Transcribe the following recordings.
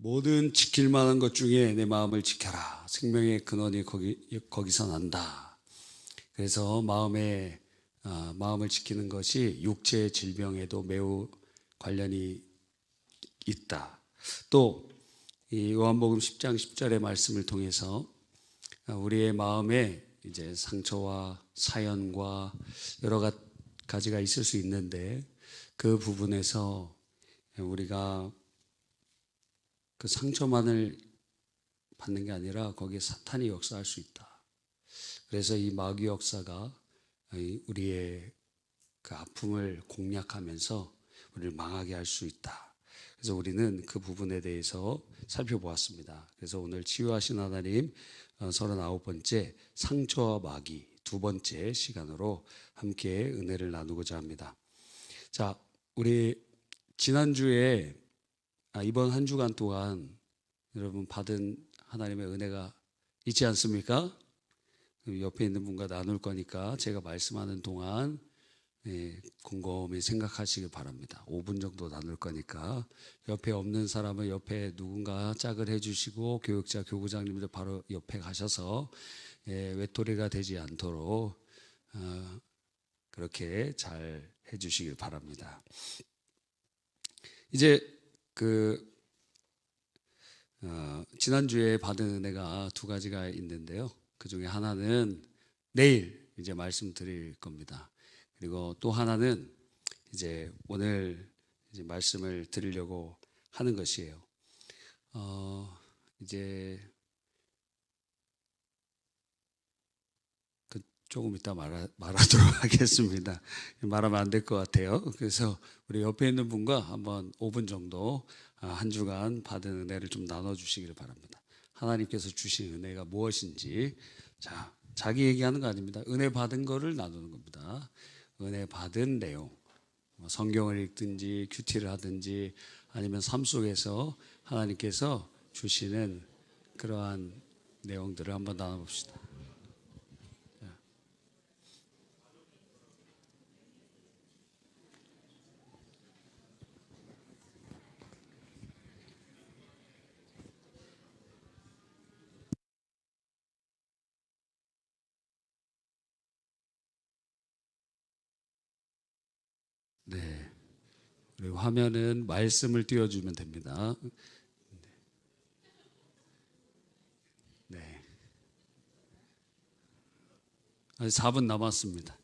모든 지킬 만한 것 중에 내 마음을 지켜라. 생명의 근원이 거기서 난다. 그래서 마음을 지키는 것이 육체의 질병에도 매우 관련이 있다. 또 이 요한복음 10장 10절의 말씀을 통해서 우리의 마음에 이제 상처와 사연과 여러 가지가 있을 수 있는데 그 부분에서 우리가 그 상처만을 받는 게 아니라 거기에 사탄이 역사할 수 있다. 그래서 이 마귀 역사가 우리의 그 아픔을 공략하면서 우리를 망하게 할 수 있다. 그래서 우리는 그 부분에 대해서 살펴보았습니다. 그래서 오늘 치유하신 하나님 39번째 상처와 마귀 두 번째 시간으로 함께 은혜를 나누고자 합니다. 자, 우리 지난주에 이번 한 주간 동안 여러분 받은 하나님의 은혜가 있지 않습니까? 옆에 있는 분과 나눌 거니까 제가 말씀하는 동안 곰곰이 생각하시길 바랍니다. 5분 정도 나눌 거니까 옆에 없는 사람은 옆에 누군가 짝을 해주시고 교육자, 교구장님들 바로 옆에 가셔서 외톨이가 되지 않도록 그렇게 잘 해주시길 바랍니다. 이제 지난주에 받은 은혜가 두 가지가 있는데요. 그 중에 하나는 내일 이제 말씀드릴 겁니다. 그리고 또 하나는 이제 오늘 이제 말씀을 드리려고 하는 것이에요. 이제 조금 이따 말하도록 하겠습니다. 말하면 안 될 것 같아요. 그래서 우리 옆에 있는 분과 한번 5분 정도 한 주간 받은 은혜를 좀 나눠주시기를 바랍니다. 하나님께서 주신 은혜가 무엇인지, 자, 자기 얘기하는 거 아닙니다. 은혜 받은 거를 나누는 겁니다. 은혜 받은 내용, 성경을 읽든지 큐티를 하든지 아니면 삶 속에서 하나님께서 주시는 그러한 내용들을 한번 나눠봅시다. 네. 그리고 화면은 말씀을 띄워주면 됩니다. 네. 4분 남았습니다.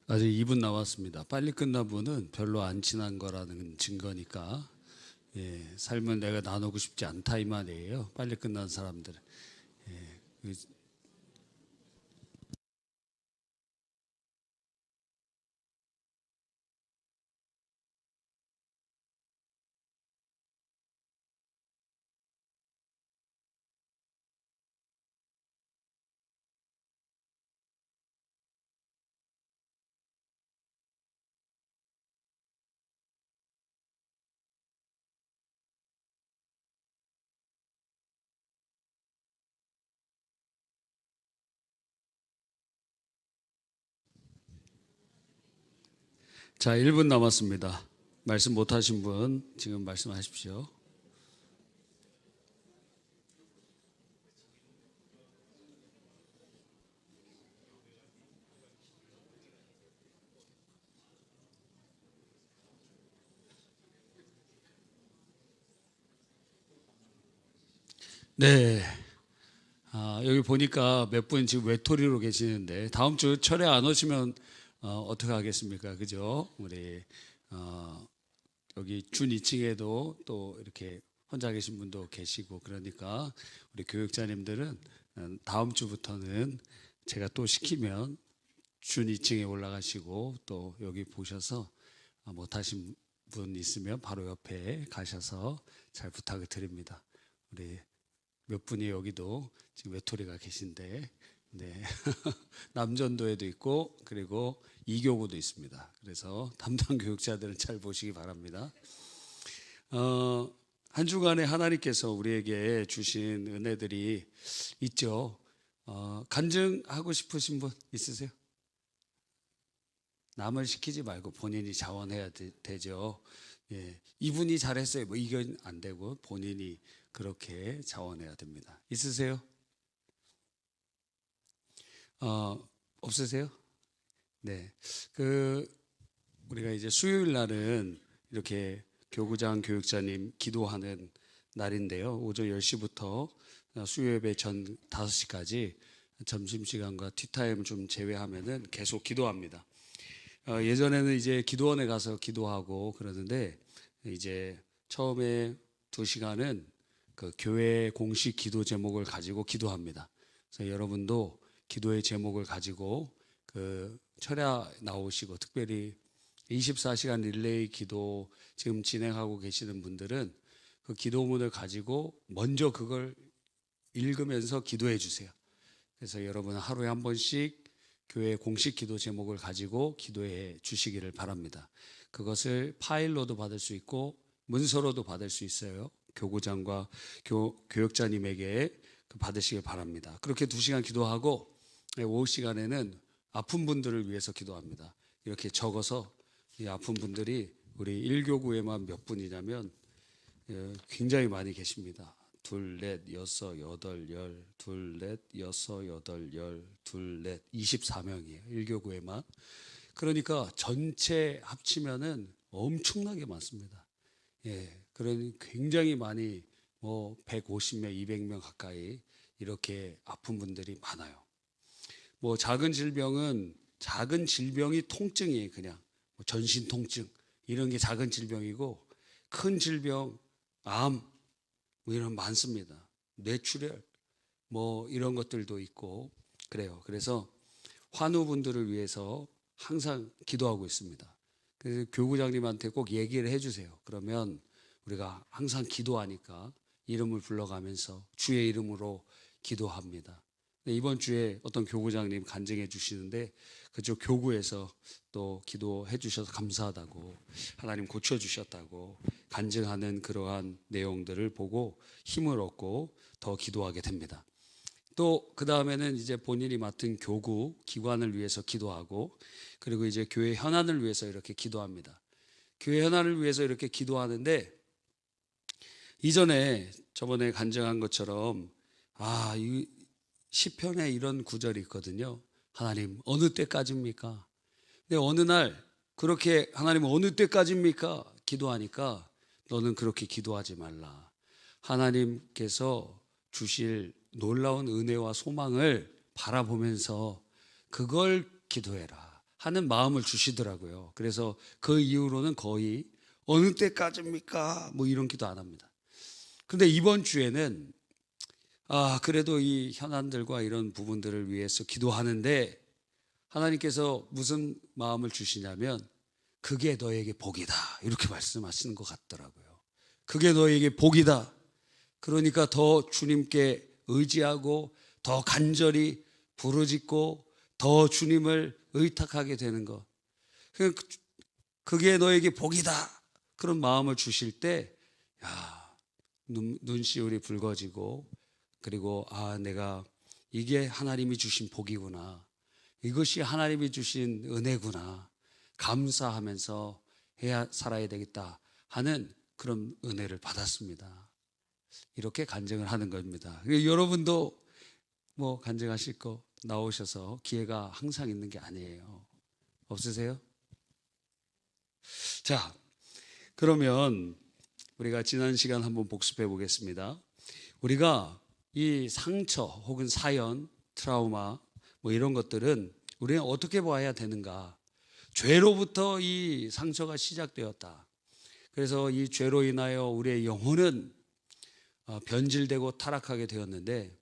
아직 2분 남았습니다. 빨리 끝난 분은 별로 안 친한 거라는 증거니까 삶은 내가 나누고 싶지 않다 이 말이에요. 빨리 끝난 사람들. 그 자, 1분 남았습니다. 말씀 못하신 분 지금 말씀하십시오. 네. 여기 보니까 몇 분 지금 외톨이로 계시는데 다음 주 철회 안 오시면 어떻게 하겠습니까? 그죠? 우리 여기 준 2층에도 또 이렇게 혼자 계신 분도 계시고 그러니까 우리 교육자님들은 다음 주부터는 제가 또 시키면 준 2층에 올라가시고 또 여기 보셔서 못하신 분 있으면 바로 옆에 가셔서 잘 부탁을 드립니다. 우리 몇 분이 여기도 지금 외톨이가 계신데, 네. 남전도에도 있고, 그리고 이교구도 있습니다. 그래서 담당 교육자들은 잘 보시기 바랍니다. 한 주간에 하나님께서 우리에게 주신 은혜들이 있죠. 간증하고 싶으신 분 있으세요? 남을 시키지 말고 본인이 자원해야 되죠. 예, 이분이 잘했어요. 뭐 이건 안 되고 본인이 그렇게 자원해야 됩니다. 있으세요? 없으세요? 네. 그 우리가 이제 수요일 날은 이렇게 교구장 교육자님 기도하는 날인데요. 오전 10시부터 수요 예배 전 5시까지 점심시간과 티타임 좀 제외하면은 계속 기도합니다. 예전에는 이제 기도원에 가서 기도하고 그러는데 이제 처음에 2시간은 그 교회 공식 기도 제목을 가지고 기도합니다. 그래서 여러분도 기도의 제목을 가지고 그 철야 나오시고 특별히 24시간 릴레이 기도 지금 진행하고 계시는 분들은 그 기도문을 가지고 먼저 그걸 읽으면서 기도해 주세요. 그래서 여러분 하루에 한 번씩 교회 공식 기도 제목을 가지고 기도해 주시기를 바랍니다. 그것을 파일로도 받을 수 있고 문서로도 받을 수 있어요. 교구장과 교육자님에게 받으시길 바랍니다. 그렇게 2시간 기도하고 오후 시간에는 아픈 분들을 위해서 기도합니다. 이렇게 적어서 이 아픈 분들이 우리 1교구에만 몇 분이냐면 굉장히 많이 계십니다. 둘, 넷, 여섯, 여덟, 열, 둘, 넷, 여섯, 여덟, 열, 둘, 넷, 24명이에요. 1교구에만. 그러니까 전체 합치면은 엄청나게 많습니다. 예, 그런 굉장히 많이 뭐 150명, 200명 가까이 이렇게 아픈 분들이 많아요. 뭐 작은 질병이 통증이에요. 그냥 뭐 전신 통증 이런 게 작은 질병이고 큰 질병, 암 뭐 이런 많습니다. 뇌출혈 뭐 이런 것들도 있고 그래요. 그래서 환우분들을 위해서 항상 기도하고 있습니다. 그래서 교구장님한테 꼭 얘기를 해주세요. 그러면 우리가 항상 기도하니까 이름을 불러가면서 주의 이름으로 기도합니다. 이번 주에 어떤 교구장님 간증해 주시는데 그쪽 교구에서 또 기도해 주셔서 감사하다고 하나님 고쳐 주셨다고 간증하는 그러한 내용들을 보고 힘을 얻고 더 기도하게 됩니다. 또 그 다음에는 이제 본인이 맡은 교구 기관을 위해서 기도하고 그리고 이제 교회 현안을 위해서 이렇게 기도합니다. 교회 현안을 위해서 이렇게 기도하는데 이전에 저번에 간증한 것처럼 이 시편에 이런 구절이 있거든요. 하나님 어느 때까지입니까? 근데 어느 날 그렇게 하나님 어느 때까지입니까? 기도하니까 너는 그렇게 기도하지 말라. 하나님께서 주실 놀라운 은혜와 소망을 바라보면서 그걸 기도해라. 하는 마음을 주시더라고요. 그래서 그 이후로는 거의 어느 때까지입니까? 뭐 이런 기도 안 합니다. 근데 이번 주에는 그래도 이 현안들과 이런 부분들을 위해서 기도하는데 하나님께서 무슨 마음을 주시냐면 그게 너에게 복이다 이렇게 말씀하시는 것 같더라고요. 그게 너에게 복이다. 그러니까 더 주님께 의지하고 더 간절히 부르짖고 더 주님을 의탁하게 되는 것. 그게 너에게 복이다. 그런 마음을 주실 때 눈시울이 붉어지고 그리고 내가 이게 하나님이 주신 복이구나. 이것이 하나님이 주신 은혜구나. 감사하면서 살아야 되겠다 하는 그런 은혜를 받았습니다. 이렇게 간증을 하는 겁니다. 여러분도 뭐 간증하실 거 나오셔서 기회가 항상 있는 게 아니에요. 없으세요? 자, 그러면 우리가 지난 시간 한번 복습해 보겠습니다. 우리가 이 상처 혹은 사연, 트라우마 뭐 이런 것들은 우리는 어떻게 봐야 되는가? 죄로부터 이 상처가 시작되었다. 그래서 이 죄로 인하여 우리의 영혼은 변질되고 타락하게 되었는데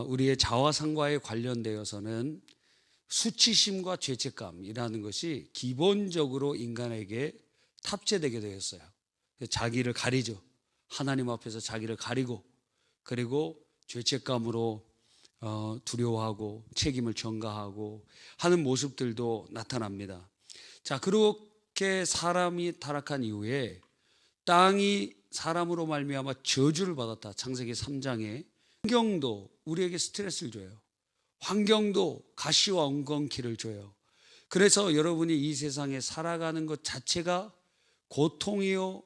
우리의 자화상과에 관련되어서는 수치심과 죄책감이라는 것이 기본적으로 인간에게 탑재되게 되었어요. 자기를 가리죠. 하나님 앞에서 자기를 가리고 그리고 죄책감으로 두려워하고 책임을 전가하고 하는 모습들도 나타납니다. 자, 그렇게 사람이 타락한 이후에 땅이 사람으로 말미암아 저주를 받았다. 창세기 3장에 환경도 우리에게 스트레스를 줘요. 환경도 가시와 엉겅퀴를 줘요. 그래서 여러분이 이 세상에 살아가는 것 자체가 고통이요,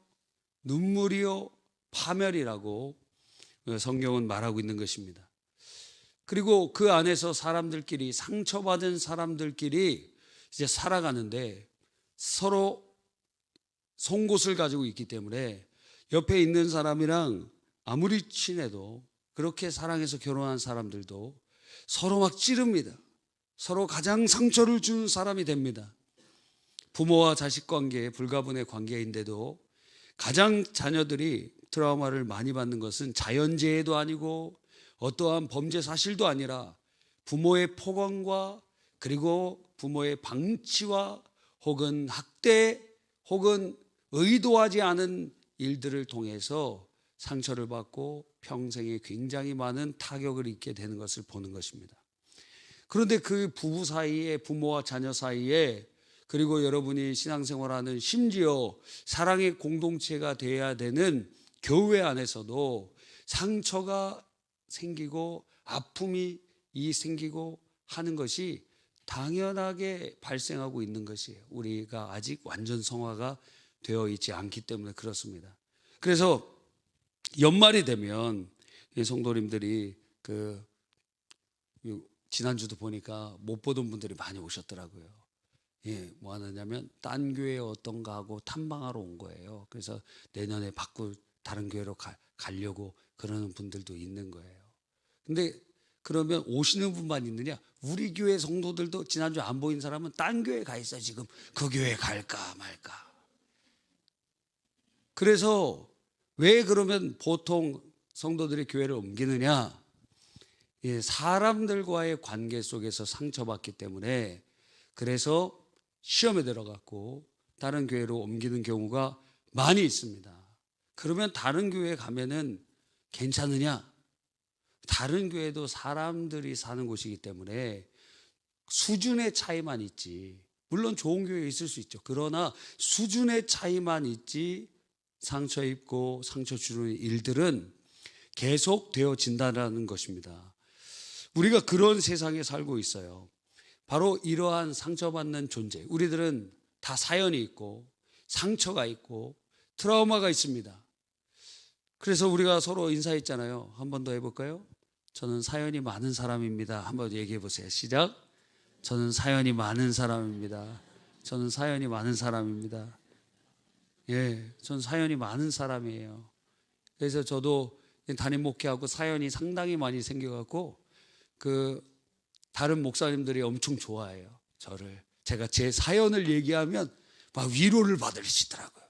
눈물이요, 파멸이라고 성경은 말하고 있는 것입니다. 그리고 그 안에서 사람들끼리 상처받은 사람들끼리 이제 살아가는데 서로 송곳을 가지고 있기 때문에 옆에 있는 사람이랑 아무리 친해도 그렇게 사랑해서 결혼한 사람들도 서로 막 찌릅니다. 서로 가장 상처를 주는 사람이 됩니다. 부모와 자식 관계, 불가분의 관계인데도 가장 자녀들이 트라우마를 많이 받는 것은 자연재해도 아니고 어떠한 범죄 사실도 아니라 부모의 폭언과 그리고 부모의 방치와 혹은 학대 혹은 의도하지 않은 일들을 통해서 상처를 받고 평생에 굉장히 많은 타격을 입게 되는 것을 보는 것입니다. 그런데 그 부부 사이에 부모와 자녀 사이에 그리고 여러분이 신앙생활하는 심지어 사랑의 공동체가 되어야 되는 교회 안에서도 상처가 생기고 아픔이 생기고 하는 것이 당연하게 발생하고 있는 것이에요. 우리가 아직 완전 성화가 되어 있지 않기 때문에 그렇습니다. 그래서 연말이 되면 성도님들이 지난주도 보니까 못 보던 분들이 많이 오셨더라고요. 뭐 하느냐면 딴 교회 어떤가 하고 탐방하러 온 거예요. 그래서 내년에 바꾸 다른 교회로 가려고 그러는 분들도 있는 거예요. 근데 그러면 오시는 분만 있느냐? 우리 교회 성도들도 지난주 안 보인 사람은 딴 교회 가 있어 지금. 그 교회 갈까 말까. 그래서 왜 그러면 보통 성도들이 교회를 옮기느냐? 사람들과의 관계 속에서 상처받기 때문에 그래서 시험에 들어갔고 다른 교회로 옮기는 경우가 많이 있습니다. 그러면 다른 교회에 가면은 괜찮으냐? 다른 교회도 사람들이 사는 곳이기 때문에 수준의 차이만 있지. 물론 좋은 교회에 있을 수 있죠. 그러나 수준의 차이만 있지 상처 입고 상처 주는 일들은 계속 되어진다는 것입니다. 우리가 그런 세상에 살고 있어요. 바로 이러한 상처받는 존재. 우리들은 다 사연이 있고 상처가 있고 트라우마가 있습니다. 그래서 우리가 서로 인사했잖아요. 한 번 더 해볼까요? 저는 사연이 많은 사람입니다. 한번 얘기해 보세요. 시작. 저는 사연이 많은 사람입니다. 저는 사연이 많은 사람입니다. 저는 사연이 많은 사람이에요. 그래서 저도 담임 목회하고 사연이 상당히 많이 생겨갖고 다른 목사님들이 엄청 좋아해요. 저를. 제가 제 사연을 얘기하면 막 위로를 받으시더라고요.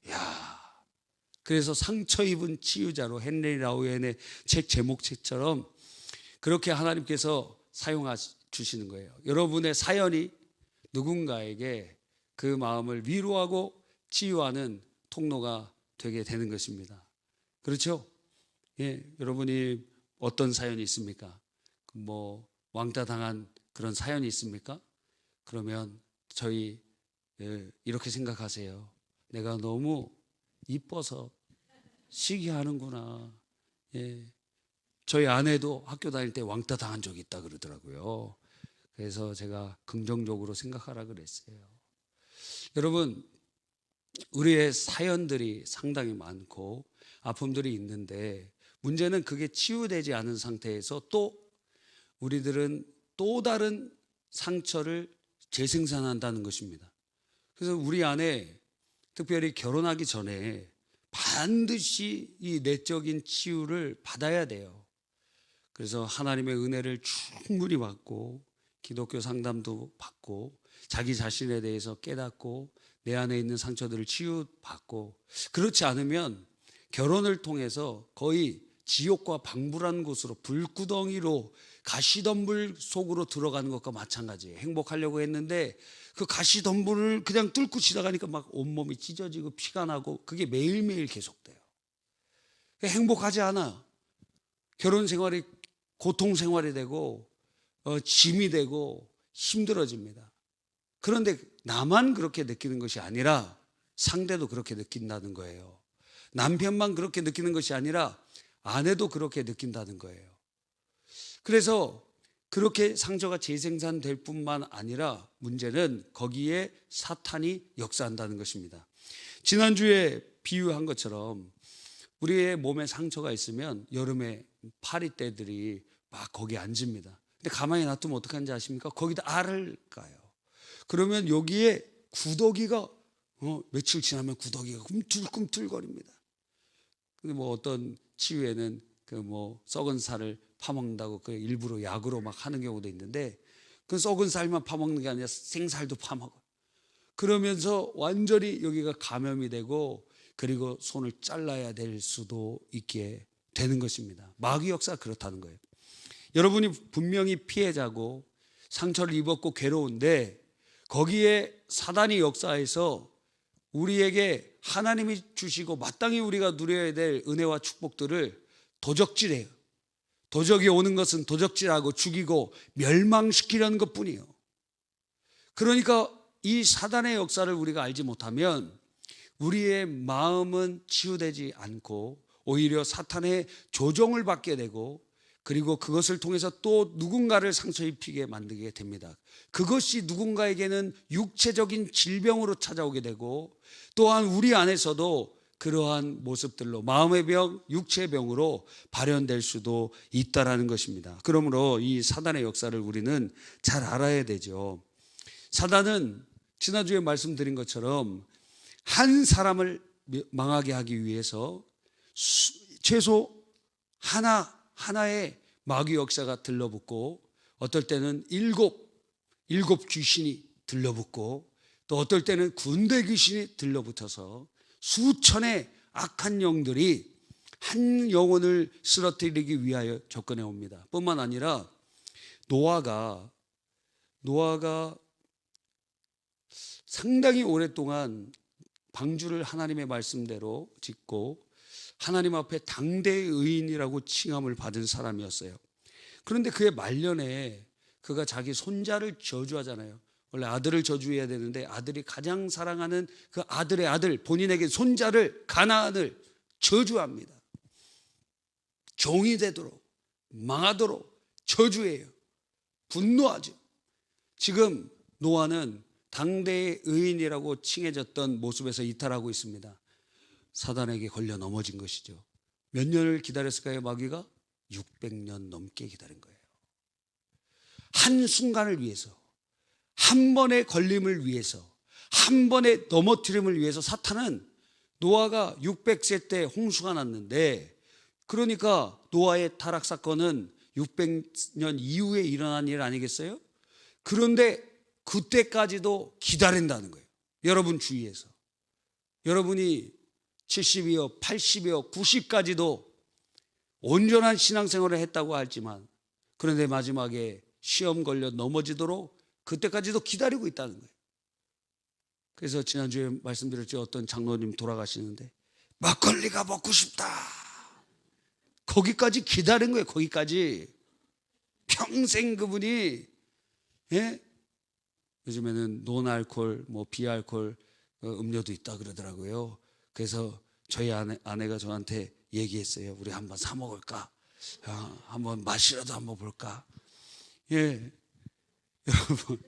야, 그래서 상처 입은 치유자로 헨리 라우엔의 책 제목책처럼 그렇게 하나님께서 주시는 거예요. 여러분의 사연이 누군가에게 그 마음을 위로하고 치유하는 통로가 되게 되는 것입니다. 그렇죠? 예, 여러분이 어떤 사연이 있습니까? 뭐 왕따 당한 그런 사연이 있습니까? 그러면 저희 이렇게 생각하세요. 내가 너무 이뻐서 시기하는구나. 예. 저희 아내도 학교 다닐 때 왕따 당한 적이 있다 그러더라고요. 그래서 제가 긍정적으로 생각하라 그랬어요. 여러분, 우리의 사연들이 상당히 많고 아픔들이 있는데 문제는 그게 치유되지 않은 상태에서 또 우리들은 또 다른 상처를 재생산한다는 것입니다. 그래서 우리 안에 특별히 결혼하기 전에 반드시 이 내적인 치유를 받아야 돼요. 그래서 하나님의 은혜를 충분히 받고 기독교 상담도 받고 자기 자신에 대해서 깨닫고 내 안에 있는 상처들을 치유받고, 그렇지 않으면 결혼을 통해서 거의 지옥과 방불한 곳으로, 불구덩이로, 가시덤불 속으로 들어가는 것과 마찬가지예요. 행복하려고 했는데 그 가시덤불을 그냥 뚫고 지나가니까 막 온몸이 찢어지고 피가 나고 그게 매일매일 계속돼요. 행복하지 않아. 결혼 생활이 고통 생활이 되고 짐이 되고 힘들어집니다. 그런데 나만 그렇게 느끼는 것이 아니라 상대도 그렇게 느낀다는 거예요. 남편만 그렇게 느끼는 것이 아니라 아내도 그렇게 느낀다는 거예요. 그래서 그렇게 상처가 재생산될 뿐만 아니라 문제는 거기에 사탄이 역사한다는 것입니다. 지난주에 비유한 것처럼 우리의 몸에 상처가 있으면 여름에 파리떼들이 막 거기 앉습니다. 근데 가만히 놔두면 어떡하는지 아십니까? 거기다 알을 까요. 그러면 여기에 구더기가 며칠 지나면 구더기가 꿈틀꿈틀거립니다. 근데 뭐 어떤 치유에는 그 뭐 썩은 살을 파먹는다고 그 일부러 약으로 막 하는 경우도 있는데, 그 썩은 살만 파먹는 게 아니라 생살도 파먹어. 그러면서 완전히 여기가 감염이 되고 그리고 손을 잘라야 될 수도 있게 되는 것입니다. 마귀 역사가 그렇다는 거예요. 여러분이 분명히 피해자고 상처를 입었고 괴로운데 거기에 사단이 역사해서 우리에게 하나님이 주시고 마땅히 우리가 누려야 될 은혜와 축복들을 도적질해요. 도적이 오는 것은 도적질하고 죽이고 멸망시키려는 것뿐이에요. 그러니까 이 사단의 역사를 우리가 알지 못하면 우리의 마음은 치유되지 않고 오히려 사탄의 조종을 받게 되고, 그리고 그것을 통해서 또 누군가를 상처 입히게 만들게 됩니다. 그것이 누군가에게는 육체적인 질병으로 찾아오게 되고, 또한 우리 안에서도 그러한 모습들로 마음의 병, 육체의 병으로 발현될 수도 있다라는 것입니다. 그러므로 이 사단의 역사를 우리는 잘 알아야 되죠. 사단은 지난주에 말씀드린 것처럼 한 사람을 망하게 하기 위해서 최소 하나의 마귀 역사가 들러붙고, 어떨 때는 일곱 귀신이 들러붙고, 또 어떨 때는 군대 귀신이 들러붙어서 수천의 악한 영들이 한 영혼을 쓰러뜨리기 위하여 접근해 옵니다. 뿐만 아니라 노아가 상당히 오랫동안 방주를 하나님의 말씀대로 짓고 하나님 앞에 당대의 의인이라고 칭함을 받은 사람이었어요. 그런데 그의 말년에 그가 자기 손자를 저주하잖아요. 원래 아들을 저주해야 되는데 아들이 가장 사랑하는 그 아들의 아들, 본인에게 손자를, 가나안을 저주합니다. 종이 되도록, 망하도록 저주해요. 분노하죠. 지금 노아는 당대의 의인이라고 칭해졌던 모습에서 이탈하고 있습니다. 사단에게 걸려 넘어진 것이죠. 몇 년을 기다렸을까요? 마귀가 600년 넘게 기다린 거예요. 한순간을 위해서, 한 번의 걸림을 위해서, 한 번의 넘어뜨림을 위해서 사탄은, 노아가 600세 때 홍수가 났는데, 그러니까 노아의 타락 사건은 600년 이후에 일어난 일 아니겠어요? 그런데 그때까지도 기다린다는 거예요. 여러분 주위에서. 여러분이 70이요, 80이요, 90까지도 온전한 신앙생활을 했다고 하지만 그런데 마지막에 시험 걸려 넘어지도록 그때까지도 기다리고 있다는 거예요. 그래서 지난주에 말씀드렸죠. 어떤 장로님 돌아가시는데 막걸리가 먹고 싶다. 거기까지 기다린 거예요. 거기까지. 평생 그분이, 예? 요즘에는 논알콜, 비알콜 음료도 있다 그러더라고요. 그래서 저희 아내가 저한테 얘기했어요. 우리 한번 사 먹을까? 한번 맛이라도 한번 볼까? 예, 여러분.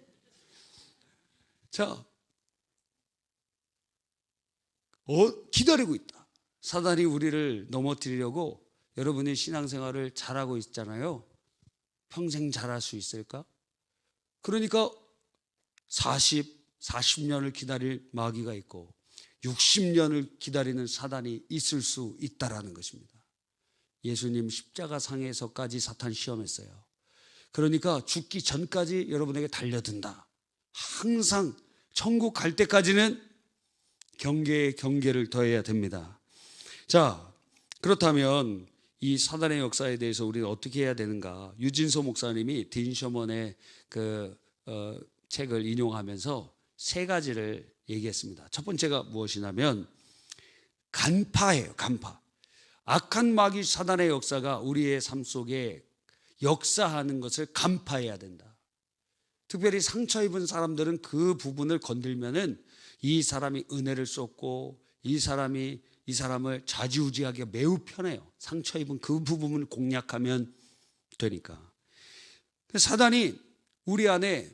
자, 기다리고 있다. 사단이 우리를 넘어뜨리려고. 여러분이 신앙생활을 잘하고 있잖아요. 평생 잘할 수 있을까? 그러니까 40년을 기다릴 마귀가 있고 60년을 기다리는 사단이 있을 수 있다라는 것입니다. 예수님 십자가 상에서까지 사탄 시험했어요. 그러니까 죽기 전까지 여러분에게 달려든다. 항상 천국 갈 때까지는 경계에 경계를 더해야 됩니다. 자, 그렇다면 이 사단의 역사에 대해서 우리는 어떻게 해야 되는가? 유진소 목사님이 딘 셔먼의 책을 인용하면서 세 가지를 얘기했습니다. 첫 번째가 무엇이냐면 간파예요. 간파. 악한 마귀 사단의 역사가 우리의 삶 속에 역사하는 것을 간파해야 된다. 특별히 상처 입은 사람들은 그 부분을 건들면은 이 사람이 은혜를 쏟고 이 사람을 좌지우지하기가 매우 편해요. 상처 입은 그 부분을 공략하면 되니까. 사단이 우리 안에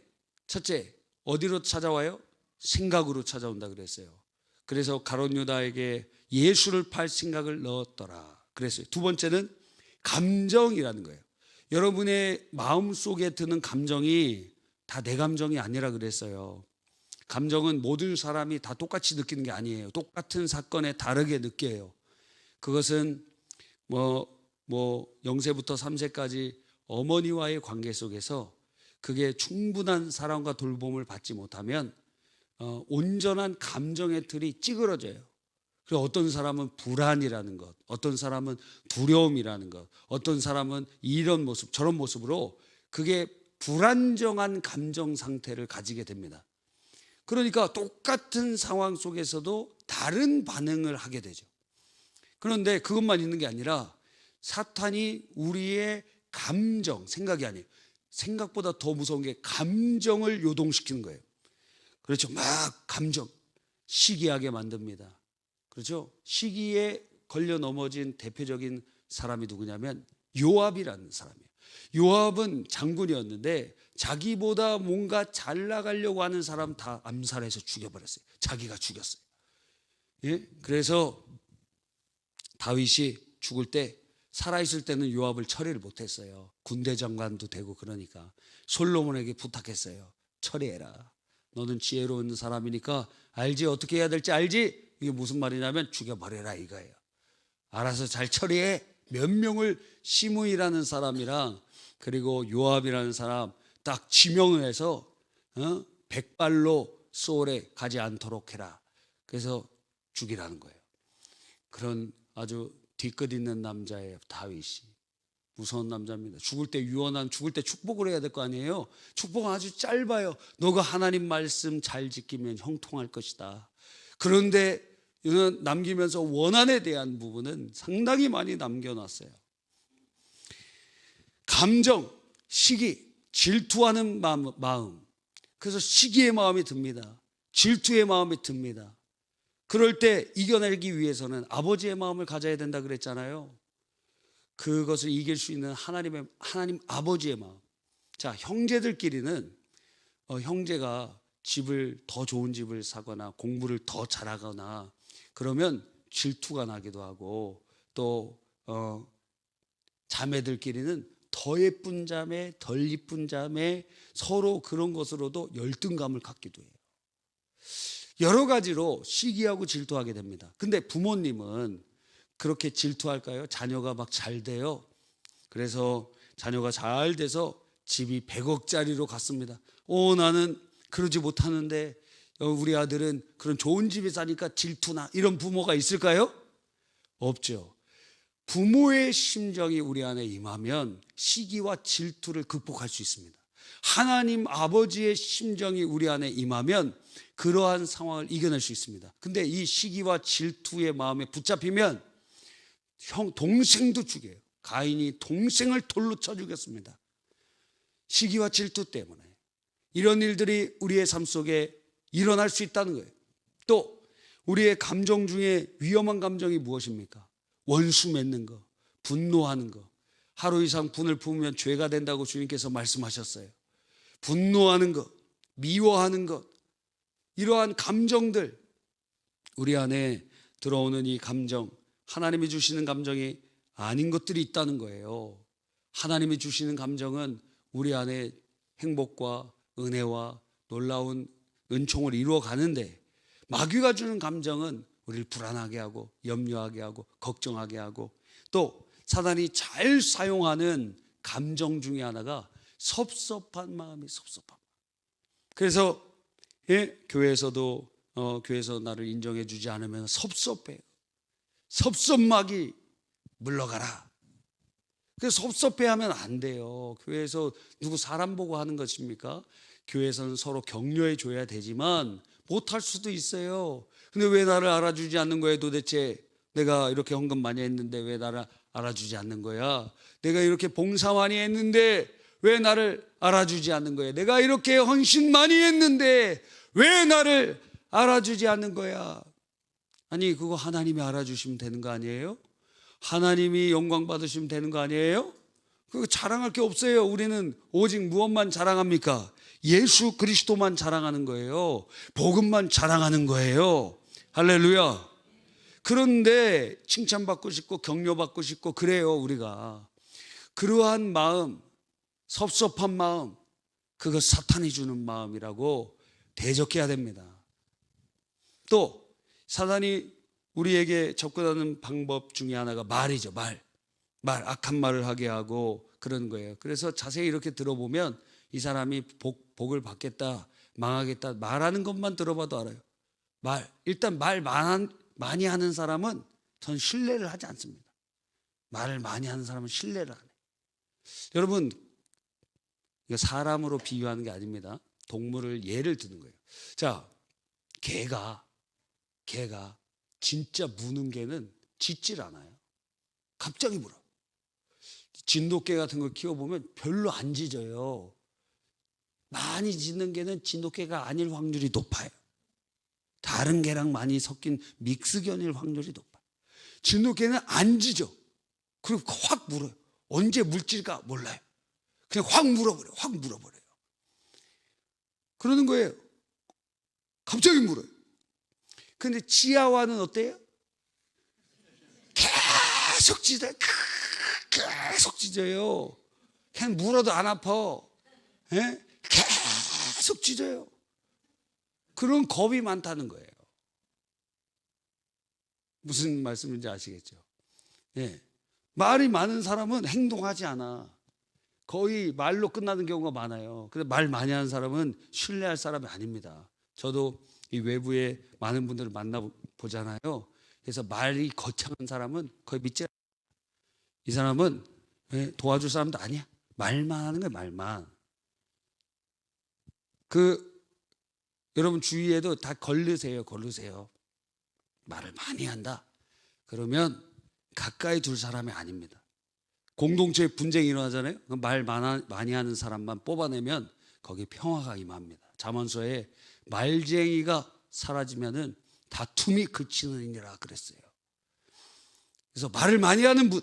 첫째 어디로 찾아와요? 생각으로 찾아온다 그랬어요. 그래서 가룟 유다에게 예수를 팔 생각을 넣었더라 그랬어요. 두 번째는 감정이라는 거예요. 여러분의 마음속에 드는 감정이 다 내 감정이 아니라 그랬어요. 감정은 모든 사람이 다 똑같이 느끼는 게 아니에요. 똑같은 사건에 다르게 느껴요. 그것은 0세부터 3세까지 어머니와의 관계 속에서 그게 충분한 사랑과 돌봄을 받지 못하면 온전한 감정의 틀이 찌그러져요. 그래서 어떤 사람은 불안이라는 것, 어떤 사람은 두려움이라는 것, 어떤 사람은 이런 모습, 저런 모습으로 그게 불안정한 감정 상태를 가지게 됩니다. 그러니까 똑같은 상황 속에서도 다른 반응을 하게 되죠. 그런데 그것만 있는 게 아니라 사탄이 우리의 감정, 생각이 아니에요. 생각보다 더 무서운 게 감정을 요동시키는 거예요. 그렇죠. 막 감정, 시기하게 만듭니다. 그렇죠. 시기에 걸려 넘어진 대표적인 사람이 누구냐면 요압이라는 사람이에요. 요압은 장군이었는데 자기보다 뭔가 잘 나가려고 하는 사람 다 암살해서 죽여버렸어요. 자기가 죽였어요. 예? 그래서 다윗이 죽을 때 살아있을 때는 요압을 처리를 못했어요. 군대 장관도 되고 그러니까 솔로몬에게 부탁했어요. 처리해라. 너는 지혜로운 사람이니까 알지, 어떻게 해야 될지 알지? 이게 무슨 말이냐면 죽여버려라 이거예요. 알아서 잘 처리해. 몇 명을 시므이라는 사람이랑 그리고 요압이라는 사람 딱 지명을 해서 백발로 소울에 가지 않도록 해라. 그래서 죽이라는 거예요. 그런 아주 뒤끝 있는 남자예요. 다윗이. 무서운 남자입니다. 죽을 때 유언한, 죽을 때 축복을 해야 될 거 아니에요. 축복은 아주 짧아요. 너가 하나님 말씀 잘 지키면 형통할 것이다. 그런데 이는 남기면서 원한에 대한 부분은 상당히 많이 남겨놨어요. 감정, 시기, 질투하는 마음. 그래서 시기의 마음이 듭니다. 질투의 마음이 듭니다. 그럴 때 이겨내기 위해서는 아버지의 마음을 가져야 된다 그랬잖아요. 그것을 이길 수 있는 하나님 아버지의 마음. 자, 형제들끼리는 형제가 집을 더 좋은 집을 사거나 공부를 더 잘하거나 그러면 질투가 나기도 하고 또 자매들끼리는 더 예쁜 자매, 덜 예쁜 자매 서로 그런 것으로도 열등감을 갖기도 해요. 여러 가지로 시기하고 질투하게 됩니다. 근데 부모님은 그렇게 질투할까요? 자녀가 막 잘 돼요. 그래서 자녀가 잘 돼서 집이 100억짜리로 갔습니다. 나는 그러지 못하는데 우리 아들은 그런 좋은 집에 사니까 질투나, 이런 부모가 있을까요? 없죠. 부모의 심정이 우리 안에 임하면 시기와 질투를 극복할 수 있습니다. 하나님 아버지의 심정이 우리 안에 임하면 그러한 상황을 이겨낼 수 있습니다. 근데 이 시기와 질투의 마음에 붙잡히면 동생도 죽여요. 가인이 동생을 돌로 쳐 죽였습니다. 시기와 질투 때문에. 이런 일들이 우리의 삶 속에 일어날 수 있다는 거예요. 또 우리의 감정 중에 위험한 감정이 무엇입니까? 원수 맺는 거, 분노하는 거. 하루 이상 분을 품으면 죄가 된다고 주님께서 말씀하셨어요. 분노하는 것, 미워하는 것, 이러한 감정들, 우리 안에 들어오는 이 감정, 하나님이 주시는 감정이 아닌 것들이 있다는 거예요. 하나님이 주시는 감정은 우리 안에 행복과 은혜와 놀라운 은총을 이루어 가는데, 마귀가 주는 감정은 우리를 불안하게 하고 염려하게 하고 걱정하게 하고, 또 사단이 잘 사용하는 감정 중에 하나가 섭섭한 마음이, 섭섭한 마음. 그래서 교회에서도 교회에서 나를 인정해 주지 않으면 섭섭해요. 섭섭막이 물러가라. 그래서 섭섭해하면 안 돼요. 교회에서 누구 사람 보고 하는 것입니까? 교회에서는 서로 격려해 줘야 되지만 못할 수도 있어요. 근데 왜 나를 알아주지 않는 거예요? 도대체 내가 이렇게 헌금 많이 했는데 왜 나를 알아주지 않는 거야? 내가 이렇게 봉사 많이 했는데 왜 나를 알아주지 않는 거야? 내가 이렇게 헌신 많이 했는데 왜 나를 알아주지 않는 거야? 아니, 그거 하나님이 알아주시면 되는 거 아니에요? 하나님이 영광 받으시면 되는 거 아니에요? 그거 자랑할 게 없어요. 우리는 오직 무엇만 자랑합니까? 예수 그리스도만 자랑하는 거예요. 복음만 자랑하는 거예요. 할렐루야. 그런데 칭찬받고 싶고 격려받고 싶고 그래요. 우리가 그러한 마음, 섭섭한 마음, 그거 사탄이 주는 마음이라고 대적해야 됩니다. 또 사단이 우리에게 접근하는 방법 중에 하나가 말이죠. 말, 악한 말을 하게 하고 그런 거예요. 그래서 자세히 이렇게 들어보면 이 사람이 복을 받겠다, 망하겠다 말하는 것만 들어봐도 알아요. 일단 말 많이 하는 사람은 전 신뢰를 하지 않습니다. 말을 많이 하는 사람은 신뢰를 안 해요. 여러분, 이거 사람으로 비유하는 게 아닙니다. 동물을 예를 드는 거예요. 자, 개가 진짜 무는 개는 짖질 않아요. 갑자기 물어. 진돗개 같은 걸 키워보면 별로 안 짖어요. 많이 짖는 개는 진돗개가 아닐 확률이 높아요. 다른 개랑 많이 섞인 믹스견일 확률이 높아요. 진돗개는 안 짖어. 그리고 확 물어요. 언제 물질까 몰라요. 그냥 확 물어버려요. 그러는 거예요. 갑자기 물어요. 근데 치아와는 어때요? 계속 짖어요. 계속 짖어요. 그냥 물어도 안 아파. 계속 짖어요. 그런 겁이 많다는 거예요. 무슨 말씀인지 아시겠죠? 말이 많은 사람은 행동하지 않아. 거의 말로 끝나는 경우가 많아요. 근데 말 많이 하는 사람은 신뢰할 사람이 아닙니다. 저도 이 외부에 많은 분들을 만나보잖아요. 그래서 말이 거창한 사람은 거의 믿지 않아요. 이 사람은 도와줄 사람도 아니야. 말만 하는 거야, 말만. 여러분 주위에도 다 걸르세요. 말을 많이 한다. 그러면 가까이 둘 사람이 아닙니다. 공동체에 분쟁이 일어나잖아요. 말 많이 하는 사람만 뽑아내면 거기 평화가 임합니다. 잠언서에 말쟁이가 사라지면은 다툼이 그치느니라 그랬어요. 그래서 말을 많이 하는 분,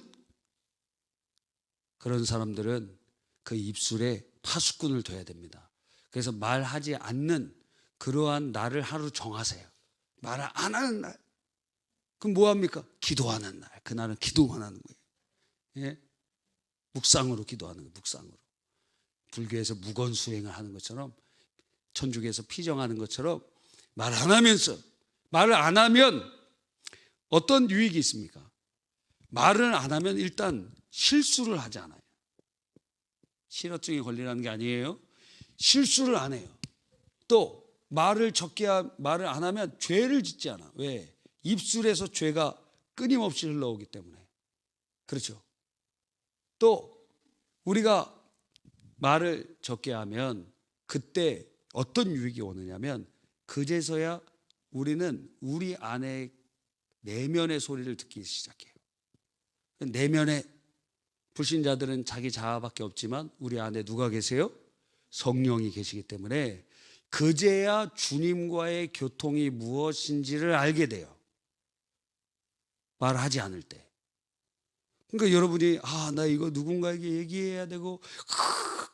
그런 사람들은 그 입술에 파수꾼을 둬야 됩니다. 그래서 말하지 않는 그러한 날을 하루 정하세요. 말을 안 하는 날. 그럼 뭐 합니까? 기도하는 날. 그날은 기도만 하는 거예요. 묵상으로 기도하는 거예요. 묵상으로. 불교에서 무건수행을 하는 것처럼, 천주교에서 피정하는 것처럼 말 안 하면서, 말을 안 하면 어떤 유익이 있습니까? 말을 안 하면 일단 실수를 하지 않아요. 실어증에 걸리라는 게 아니에요. 실수를 안 해요. 또 말을 안 하면 죄를 짓지 않아. 왜? 입술에서 죄가 끊임없이 흘러오기 때문에. 그렇죠. 또 우리가 말을 적게 하면 그때 어떤 유익이 오느냐면 그제서야 우리는 우리 안에 내면의 소리를 듣기 시작해요. 내면에 불신자들은 자기 자아밖에 없지만 우리 안에 누가 계세요? 성령이 계시기 때문에 그제야 주님과의 교통이 무엇인지를 알게 돼요. 말하지 않을 때. 그러니까 여러분이 나 이거 누군가에게 얘기해야 되고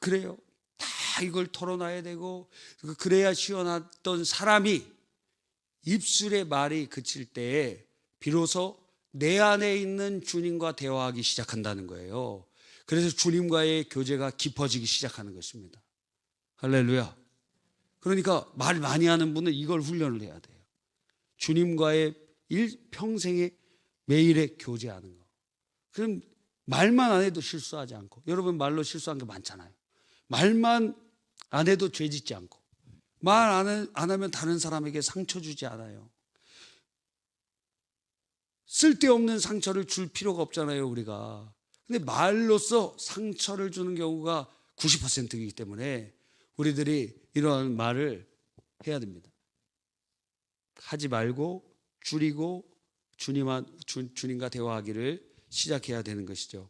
그래요. 다 이걸 털어놔야 되고 그래야 시원했던 사람이 입술의 말이 그칠 때에 비로소 내 안에 있는 주님과 대화하기 시작한다는 거예요. 그래서 주님과의 교제가 깊어지기 시작하는 것입니다. 할렐루야. 그러니까 말 많이 하는 분은 이걸 훈련을 해야 돼요. 주님과의 평생의 매일의 교제하는 거. 그럼 말만 안 해도 실수하지 않고, 여러분 말로 실수한 게 많잖아요. 말만 안 해도 죄 짓지 않고, 말 안 하면 다른 사람에게 상처 주지 않아요. 쓸데없는 상처를 줄 필요가 없잖아요, 우리가. 근데 말로써 상처를 주는 경우가 90%이기 때문에 우리들이 이러한 말을 해야 됩니다. 하지 말고 줄이고 주님과 대화하기를 시작해야 되는 것이죠.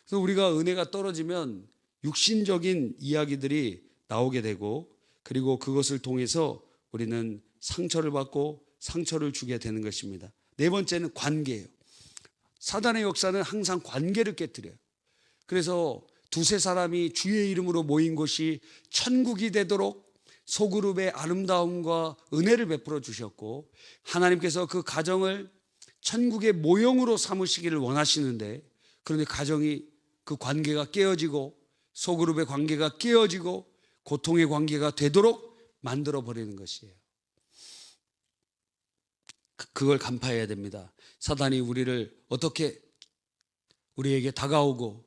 그래서 우리가 은혜가 떨어지면 육신적인 이야기들이 나오게 되고, 그리고 그것을 통해서 우리는 상처를 받고 상처를 주게 되는 것입니다. 네 번째는 관계예요. 사단의 역사는 항상 관계를 깨뜨려요. 그래서 두세 사람이 주의 이름으로 모인 곳이 천국이 되도록 소그룹의 아름다움과 은혜를 베풀어 주셨고, 하나님께서 그 가정을 천국의 모형으로 삼으시기를 원하시는데, 그런데 가정이 그 관계가 깨어지고 소그룹의 관계가 깨어지고 고통의 관계가 되도록 만들어 버리는 것이에요. 그걸 간파해야 됩니다. 사단이 우리를 어떻게 우리에게 다가오고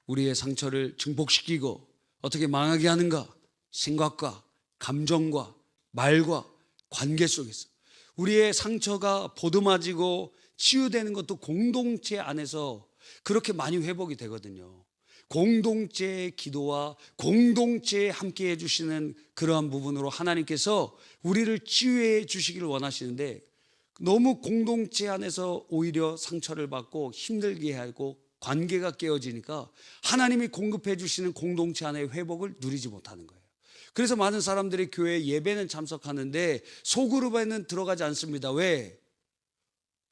우리의 상처를 증폭시키고 어떻게 망하게 하는가? 생각과 감정과 말과 관계 속에서 우리의 상처가 보듬어지고 치유되는 것도 공동체 안에서 그렇게 많이 회복이 되거든요. 공동체의 기도와 공동체에 함께 해주시는 그러한 부분으로 하나님께서 우리를 치유해 주시기를 원하시는데, 너무 공동체 안에서 오히려 상처를 받고 힘들게 하고 관계가 깨어지니까 하나님이 공급해 주시는 공동체 안의 회복을 누리지 못하는 거예요. 그래서 많은 사람들이 교회 예배는 참석하는데 소그룹에는 들어가지 않습니다. 왜?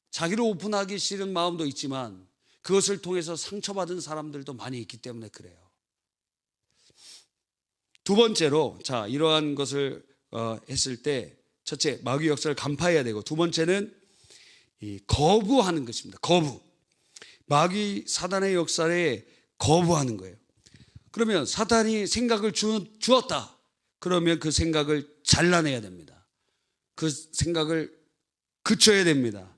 자기를 오픈하기 싫은 마음도 있지만 그것을 통해서 상처받은 사람들도 많이 있기 때문에 그래요. 두 번째로, 이러한 것을 했을 때 첫째, 마귀 역사를 간파해야 되고, 두 번째는 거부하는 것입니다. 거부. 마귀 사단의 역사에 거부하는 거예요. 그러면 사단이 생각을 주었다. 그러면 그 생각을 잘라내야 됩니다. 그 생각을 그쳐야 됩니다.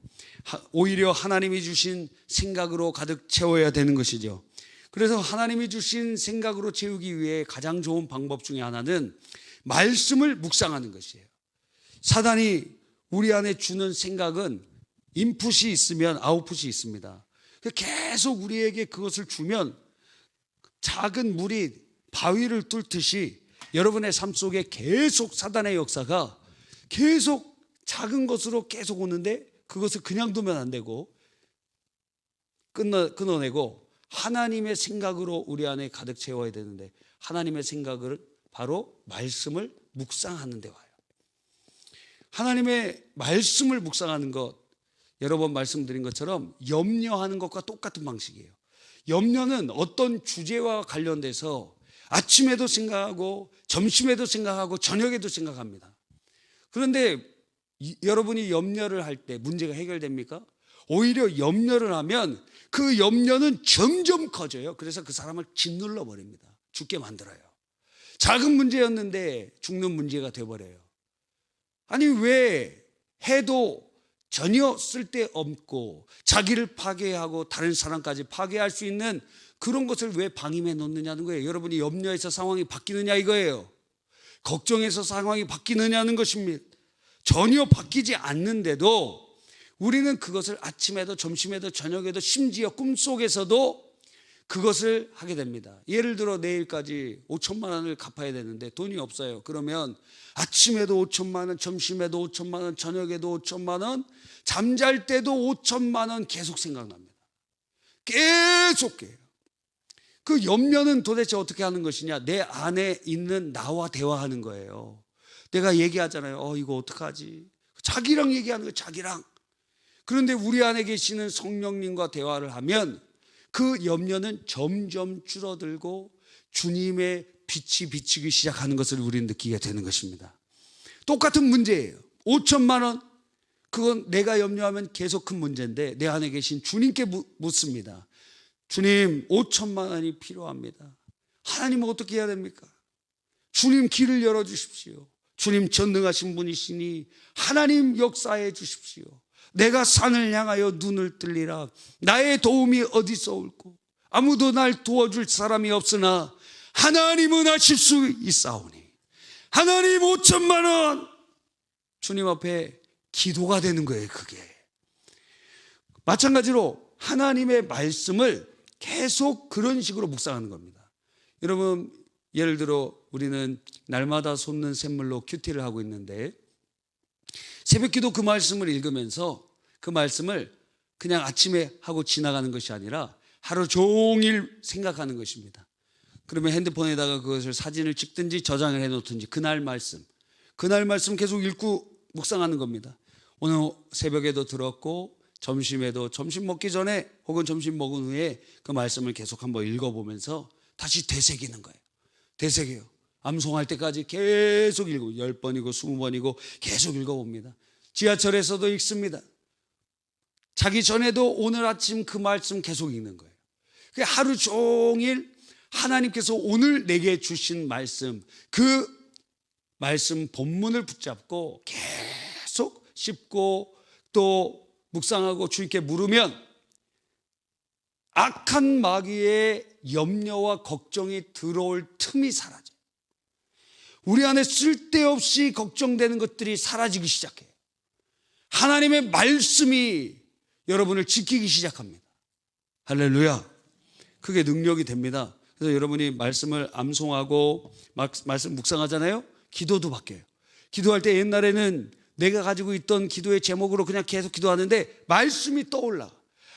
오히려 하나님이 주신 생각으로 가득 채워야 되는 것이죠. 그래서 하나님이 주신 생각으로 채우기 위해 가장 좋은 방법 중에 하나는 말씀을 묵상하는 것이에요. 사단이 우리 안에 주는 생각은 인풋이 있으면 아웃풋이 있습니다. 계속 우리에게 그것을 주면 작은 물이 바위를 뚫듯이 여러분의 삶 속에 계속 사단의 역사가 계속 작은 것으로 계속 오는데, 그것을 그냥 두면 안 되고 끊어내고 하나님의 생각으로 우리 안에 가득 채워야 되는데, 하나님의 생각을 바로 말씀을 묵상하는 데 와요. 하나님의 말씀을 묵상하는 것, 여러 번 말씀드린 것처럼 염려하는 것과 똑같은 방식이에요. 염려는 어떤 주제와 관련돼서 아침에도 생각하고 점심에도 생각하고 저녁에도 생각합니다. 그런데 여러분이 염려를 할 때 문제가 해결됩니까? 오히려 염려를 하면 그 염려는 점점 커져요. 그래서 그 사람을 짓눌러 버립니다. 죽게 만들어요. 작은 문제였는데 죽는 문제가 되어버려요. 아니, 왜 해도 전혀 쓸데없고 자기를 파괴하고 다른 사람까지 파괴할 수 있는 그런 것을 왜 방임해 놓느냐는 거예요. 여러분이 염려해서 상황이 바뀌느냐 이거예요. 걱정해서 상황이 바뀌느냐는 것입니다. 전혀 바뀌지 않는데도 우리는 그것을 아침에도 점심에도 저녁에도 심지어 꿈속에서도 그것을 하게 됩니다. 예를 들어 내일까지 5천만 원을 갚아야 되는데 돈이 없어요. 그러면 아침에도 5천만 원, 점심에도 5천만 원, 저녁에도 5천만 원, 잠잘 때도 5천만 원 계속 생각납니다. 계속해요. 그 염려는 도대체 어떻게 하는 것이냐? 내 안에 있는 나와 대화하는 거예요. 내가 얘기하잖아요. 이거 어떡하지? 자기랑 얘기하는 거예요. 자기랑. 그런데 우리 안에 계시는 성령님과 대화를 하면 그 염려는 점점 줄어들고 주님의 빛이 비치기 시작하는 것을 우리는 느끼게 되는 것입니다. 똑같은 문제예요. 5천만 원, 그건 내가 염려하면 계속 큰 문제인데 내 안에 계신 주님께 묻습니다. 주님, 5천만 원이 필요합니다. 하나님은 어떻게 해야 됩니까? 주님 길을 열어주십시오. 주님 전능하신 분이시니 하나님 역사해 주십시오. 내가 산을 향하여 눈을 들리라. 나의 도움이 어디서 올고 아무도 날 도와줄 사람이 없으나 하나님은 하실 수 있사오니 하나님 5천만 원. 주님 앞에 기도가 되는 거예요. 그게 마찬가지로 하나님의 말씀을 계속 그런 식으로 묵상하는 겁니다. 여러분, 예를 들어 우리는 날마다 솟는 샘물로 큐티를 하고 있는데 새벽기도 그 말씀을 읽으면서 그 말씀을 그냥 아침에 하고 지나가는 것이 아니라 하루 종일 생각하는 것입니다. 그러면 핸드폰에다가 그것을 사진을 찍든지 저장을 해놓든지 그날 말씀 계속 읽고 묵상하는 겁니다. 오늘 새벽에도 들었고 점심에도 점심 먹기 전에 혹은 점심 먹은 후에 그 말씀을 계속 한번 읽어보면서 다시 되새기는 거예요. 되새겨요. 암송할 때까지 계속 읽고 10번이고 20번이고 계속 읽어봅니다. 지하철에서도 읽습니다. 자기 전에도 오늘 아침 그 말씀 계속 읽는 거예요. 하루 종일 하나님께서 오늘 내게 주신 말씀, 그 말씀 본문을 붙잡고 계속 씹고 또 묵상하고 주님께 물으면 악한 마귀의 염려와 걱정이 들어올 틈이 사라져요. 우리 안에 쓸데없이 걱정되는 것들이 사라지기 시작해요. 하나님의 말씀이 여러분을 지키기 시작합니다. 할렐루야. 그게 능력이 됩니다. 그래서 여러분이 말씀을 암송하고 말씀 묵상하잖아요. 기도도 바뀌어요. 기도할 때 옛날에는 내가 가지고 있던 기도의 제목으로 그냥 계속 기도하는데 말씀이 떠올라.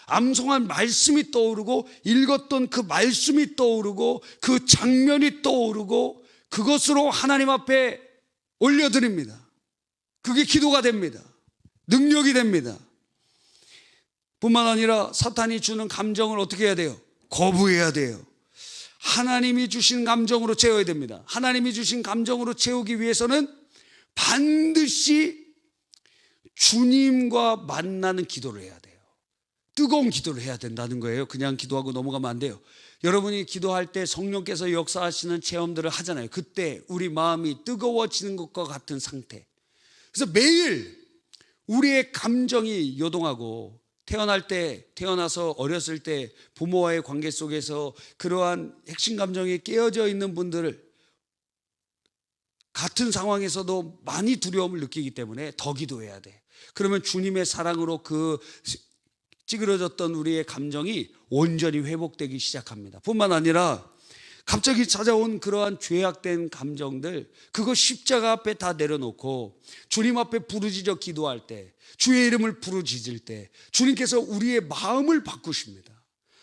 암송한 말씀이 떠오르고 읽었던 그 말씀이 떠오르고 그 장면이 떠오르고 그것으로 하나님 앞에 올려드립니다. 그게 기도가 됩니다. 능력이 됩니다. 뿐만 아니라 사탄이 주는 감정을 어떻게 해야 돼요? 거부해야 돼요. 하나님이 주신 감정으로 채워야 됩니다. 하나님이 주신 감정으로 채우기 위해서는 반드시 주님과 만나는 기도를 해야 돼요. 뜨거운 기도를 해야 된다는 거예요. 그냥 기도하고 넘어가면 안 돼요. 여러분이 기도할 때 성령께서 역사하시는 체험들을 하잖아요. 그때 우리 마음이 뜨거워지는 것과 같은 상태. 그래서 매일 우리의 감정이 요동하고 태어나서 어렸을 때 부모와의 관계 속에서 그러한 핵심 감정이 깨어져 있는 분들을 같은 상황에서도 많이 두려움을 느끼기 때문에 더 기도해야 돼. 그러면 주님의 사랑으로 그 찌그러졌던 우리의 감정이 온전히 회복되기 시작합니다. 뿐만 아니라 갑자기 찾아온 그러한 죄악된 감정들, 그거 십자가 앞에 다 내려놓고 주님 앞에 부르짖어 기도할 때, 주의 이름을 부르짖을 때 주님께서 우리의 마음을 바꾸십니다.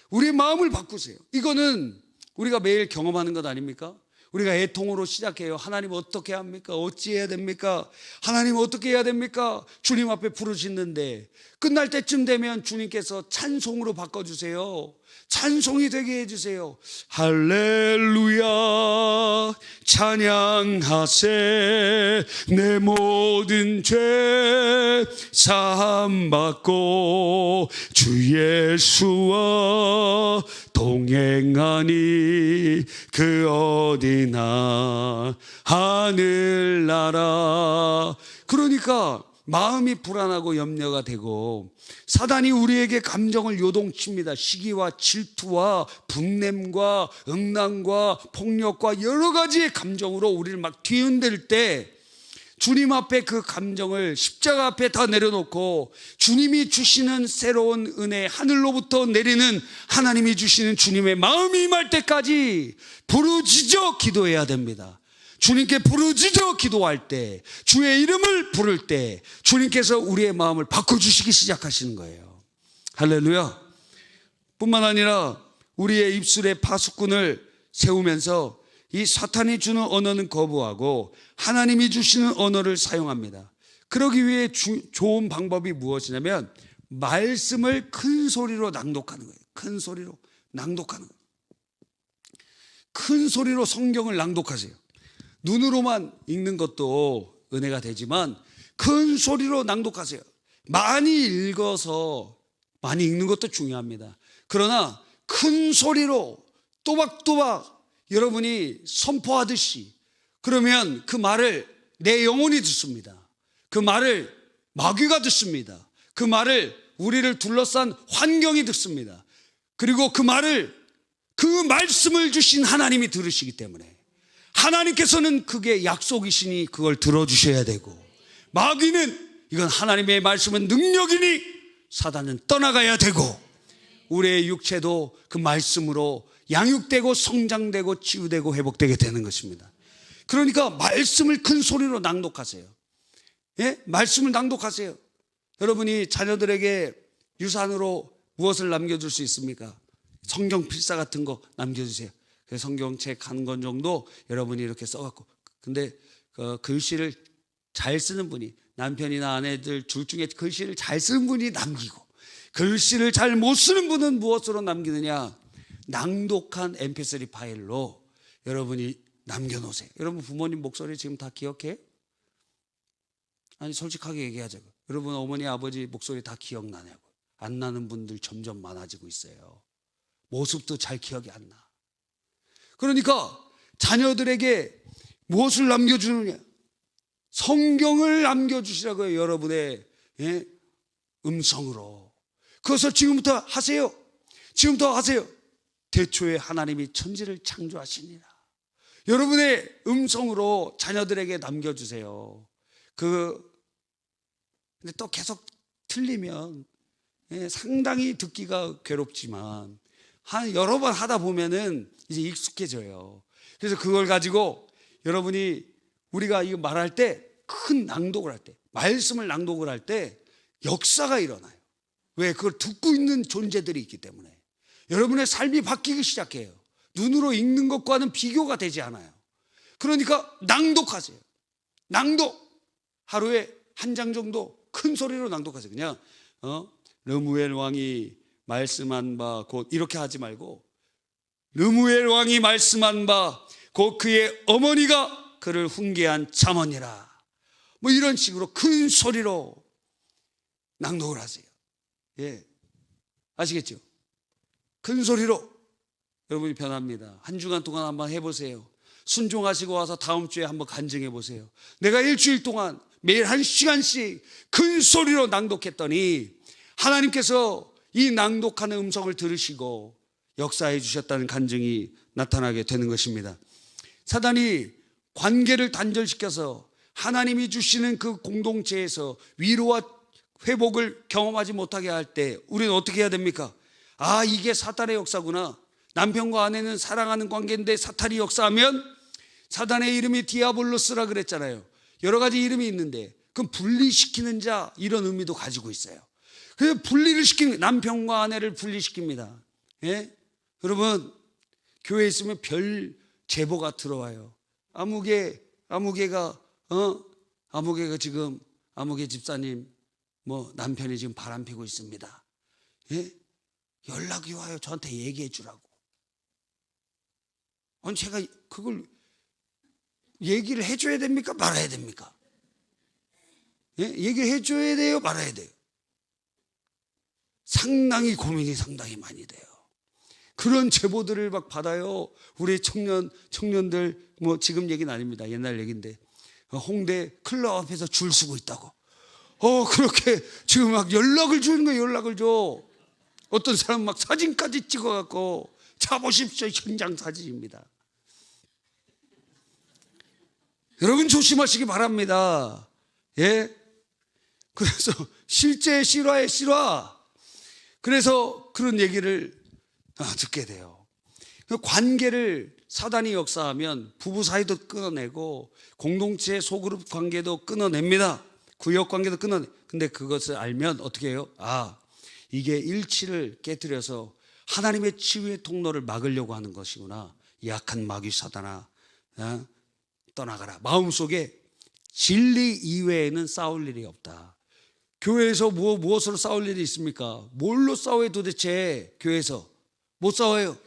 우리의 마음을 바꾸세요. 이거는 우리가 매일 경험하는 것 아닙니까? 우리가 애통으로 시작해요. 하나님 어떻게 합니까? 어찌해야 됩니까? 하나님 어떻게 해야 됩니까? 주님 앞에 부르짖는데 끝날 때쯤 되면 주님께서 찬송으로 바꿔주세요. 찬송이 되게 해주세요. 할렐루야 찬양하세 내 모든 죄 사함받고 주 예수와 동행하니 그 어디나 하늘나라. 그러니까 마음이 불안하고 염려가 되고 사단이 우리에게 감정을 요동칩니다. 시기와 질투와 분냄과 응랑과 폭력과 여러 가지의 감정으로 우리를 막 뒤흔들 때 주님 앞에 그 감정을 십자가 앞에 다 내려놓고 주님이 주시는 새로운 은혜, 하늘로부터 내리는 하나님이 주시는 주님의 마음이 임할 때까지 부르짖어 기도해야 됩니다. 주님께 부르짖어 기도할 때, 주의 이름을 부를 때 주님께서 우리의 마음을 바꿔주시기 시작하시는 거예요. 할렐루야. 뿐만 아니라 우리의 입술에 파수꾼을 세우면서 이 사탄이 주는 언어는 거부하고 하나님이 주시는 언어를 사용합니다. 그러기 위해 좋은 방법이 무엇이냐면 말씀을 큰 소리로 낭독하는 거예요. 큰 소리로 낭독하는 거예요. 큰 소리로 성경을 낭독하세요. 눈으로만 읽는 것도 은혜가 되지만 큰 소리로 낭독하세요. 많이 읽어서 많이 읽는 것도 중요합니다. 그러나 큰 소리로 또박또박 여러분이 선포하듯이, 그러면 그 말을 내 영혼이 듣습니다. 그 말을 마귀가 듣습니다. 그 말을 우리를 둘러싼 환경이 듣습니다. 그리고 그 말씀을 주신 하나님이 들으시기 때문에 하나님께서는 그게 약속이시니 그걸 들어주셔야 되고, 마귀는 이건 하나님의 말씀은 능력이니 사단은 떠나가야 되고, 우리의 육체도 그 말씀으로 양육되고 성장되고 치유되고 회복되게 되는 것입니다. 그러니까 말씀을 큰 소리로 낭독하세요. 예? 말씀을 낭독하세요. 여러분이 자녀들에게 유산으로 무엇을 남겨줄 수 있습니까? 성경 필사 같은 거 남겨주세요. 성경책 한 권 정도 여러분이 이렇게 써갖고, 근데 글씨를 잘 쓰는 분이, 남편이나 아내들 둘 중에 글씨를 잘 쓰는 분이 남기고, 글씨를 잘 못 쓰는 분은 무엇으로 남기느냐? 낭독한 mp3 파일로 여러분이 남겨놓으세요. 여러분 부모님 목소리 지금 다 기억해? 아니 솔직하게 얘기하자고. 여러분 어머니 아버지 목소리 다 기억나냐고. 안 나는 분들 점점 많아지고 있어요. 모습도 잘 기억이 안 나. 그러니까 자녀들에게 무엇을 남겨주느냐? 성경을 남겨주시라고요. 여러분의 음성으로. 그것을 지금부터 하세요. 지금부터 하세요. 태초에 하나님이 천지를 창조하시니라. 여러분의 음성으로 자녀들에게 남겨주세요. 근데 또 계속 틀리면 상당히 듣기가 괴롭지만 여러 번 하다 보면은 이제 익숙해져요. 그래서 그걸 가지고 여러분이 우리가 이거 말할 때, 큰 낭독을 할 때, 말씀을 낭독을 할 때 역사가 일어나요. 왜? 그걸 듣고 있는 존재들이 있기 때문에. 여러분의 삶이 바뀌기 시작해요. 눈으로 읽는 것과는 비교가 되지 않아요. 그러니까 낭독하세요. 낭독. 하루에 한 장 정도 큰 소리로 낭독하세요. 그냥 르무엘 왕이 말씀한 바 곧, 이렇게 하지 말고 르무엘 왕이 말씀한 바 곧 그의 어머니가 그를 훈계한 잠언이라. 뭐 이런 식으로 큰 소리로 낭독을 하세요. 예, 아시겠죠? 큰 소리로. 여러분이 변합니다. 한 주간 동안 한번 해보세요. 순종하시고 와서 다음 주에 한번 간증해 보세요. 내가 일주일 동안 매일 1시간씩 큰 소리로 낭독했더니 하나님께서 이 낭독하는 음성을 들으시고 역사해 주셨다는 간증이 나타나게 되는 것입니다. 사단이 관계를 단절시켜서 하나님이 주시는 그 공동체에서 위로와 회복을 경험하지 못하게 할 때 우리는 어떻게 해야 됩니까? 아, 이게 사탄의 역사구나. 남편과 아내는 사랑하는 관계인데 사탄이 역사하면, 사단의 이름이 디아블로스라 그랬잖아요. 여러 가지 이름이 있는데 그럼 분리시키는 자, 이런 의미도 가지고 있어요. 그래서 분리를 시키는, 남편과 아내를 분리시킵니다. 예? 여러분 교회에 있으면 별 제보가 들어와요. 아무개가 지금 아무개 집사님 뭐 남편이 지금 바람 피고 있습니다. 예? 연락이 와요. 저한테 얘기해 주라고. 아니 제가 그걸 얘기를 해줘야 됩니까? 말아야 됩니까? 예? 얘기를 해줘야 돼요? 말아야 돼요? 상당히 고민이 상당히 많이 돼요. 그런 제보들을 막 받아요. 우리 청년들, 뭐 지금 얘기는 아닙니다. 옛날 얘기인데 홍대 클럽 앞에서 줄 서고 있다고. 그렇게 지금 막 연락을 주는 거예요. 연락을 줘. 어떤 사람 막 사진까지 찍어갖고 자 보십시오. 현장 사진입니다. 여러분 조심하시기 바랍니다. 예? 그래서 실제 실화의 실화. 그래서 그런 얘기를 듣게 돼요. 관계를 사단이 역사하면 부부 사이도 끊어내고 공동체 소그룹 관계도 끊어냅니다. 구역 관계도 근데 그것을 알면 어떻게 해요? 이게 일치를 깨뜨려서 하나님의 치유의 통로를 막으려고 하는 것이구나. 약한 마귀 사단아, 떠나가라. 마음속에 진리 이외에는 싸울 일이 없다. 교회에서 무엇으로 싸울 일이 있습니까? 뭘로 싸워요 도대체? 교회에서 못 싸워요.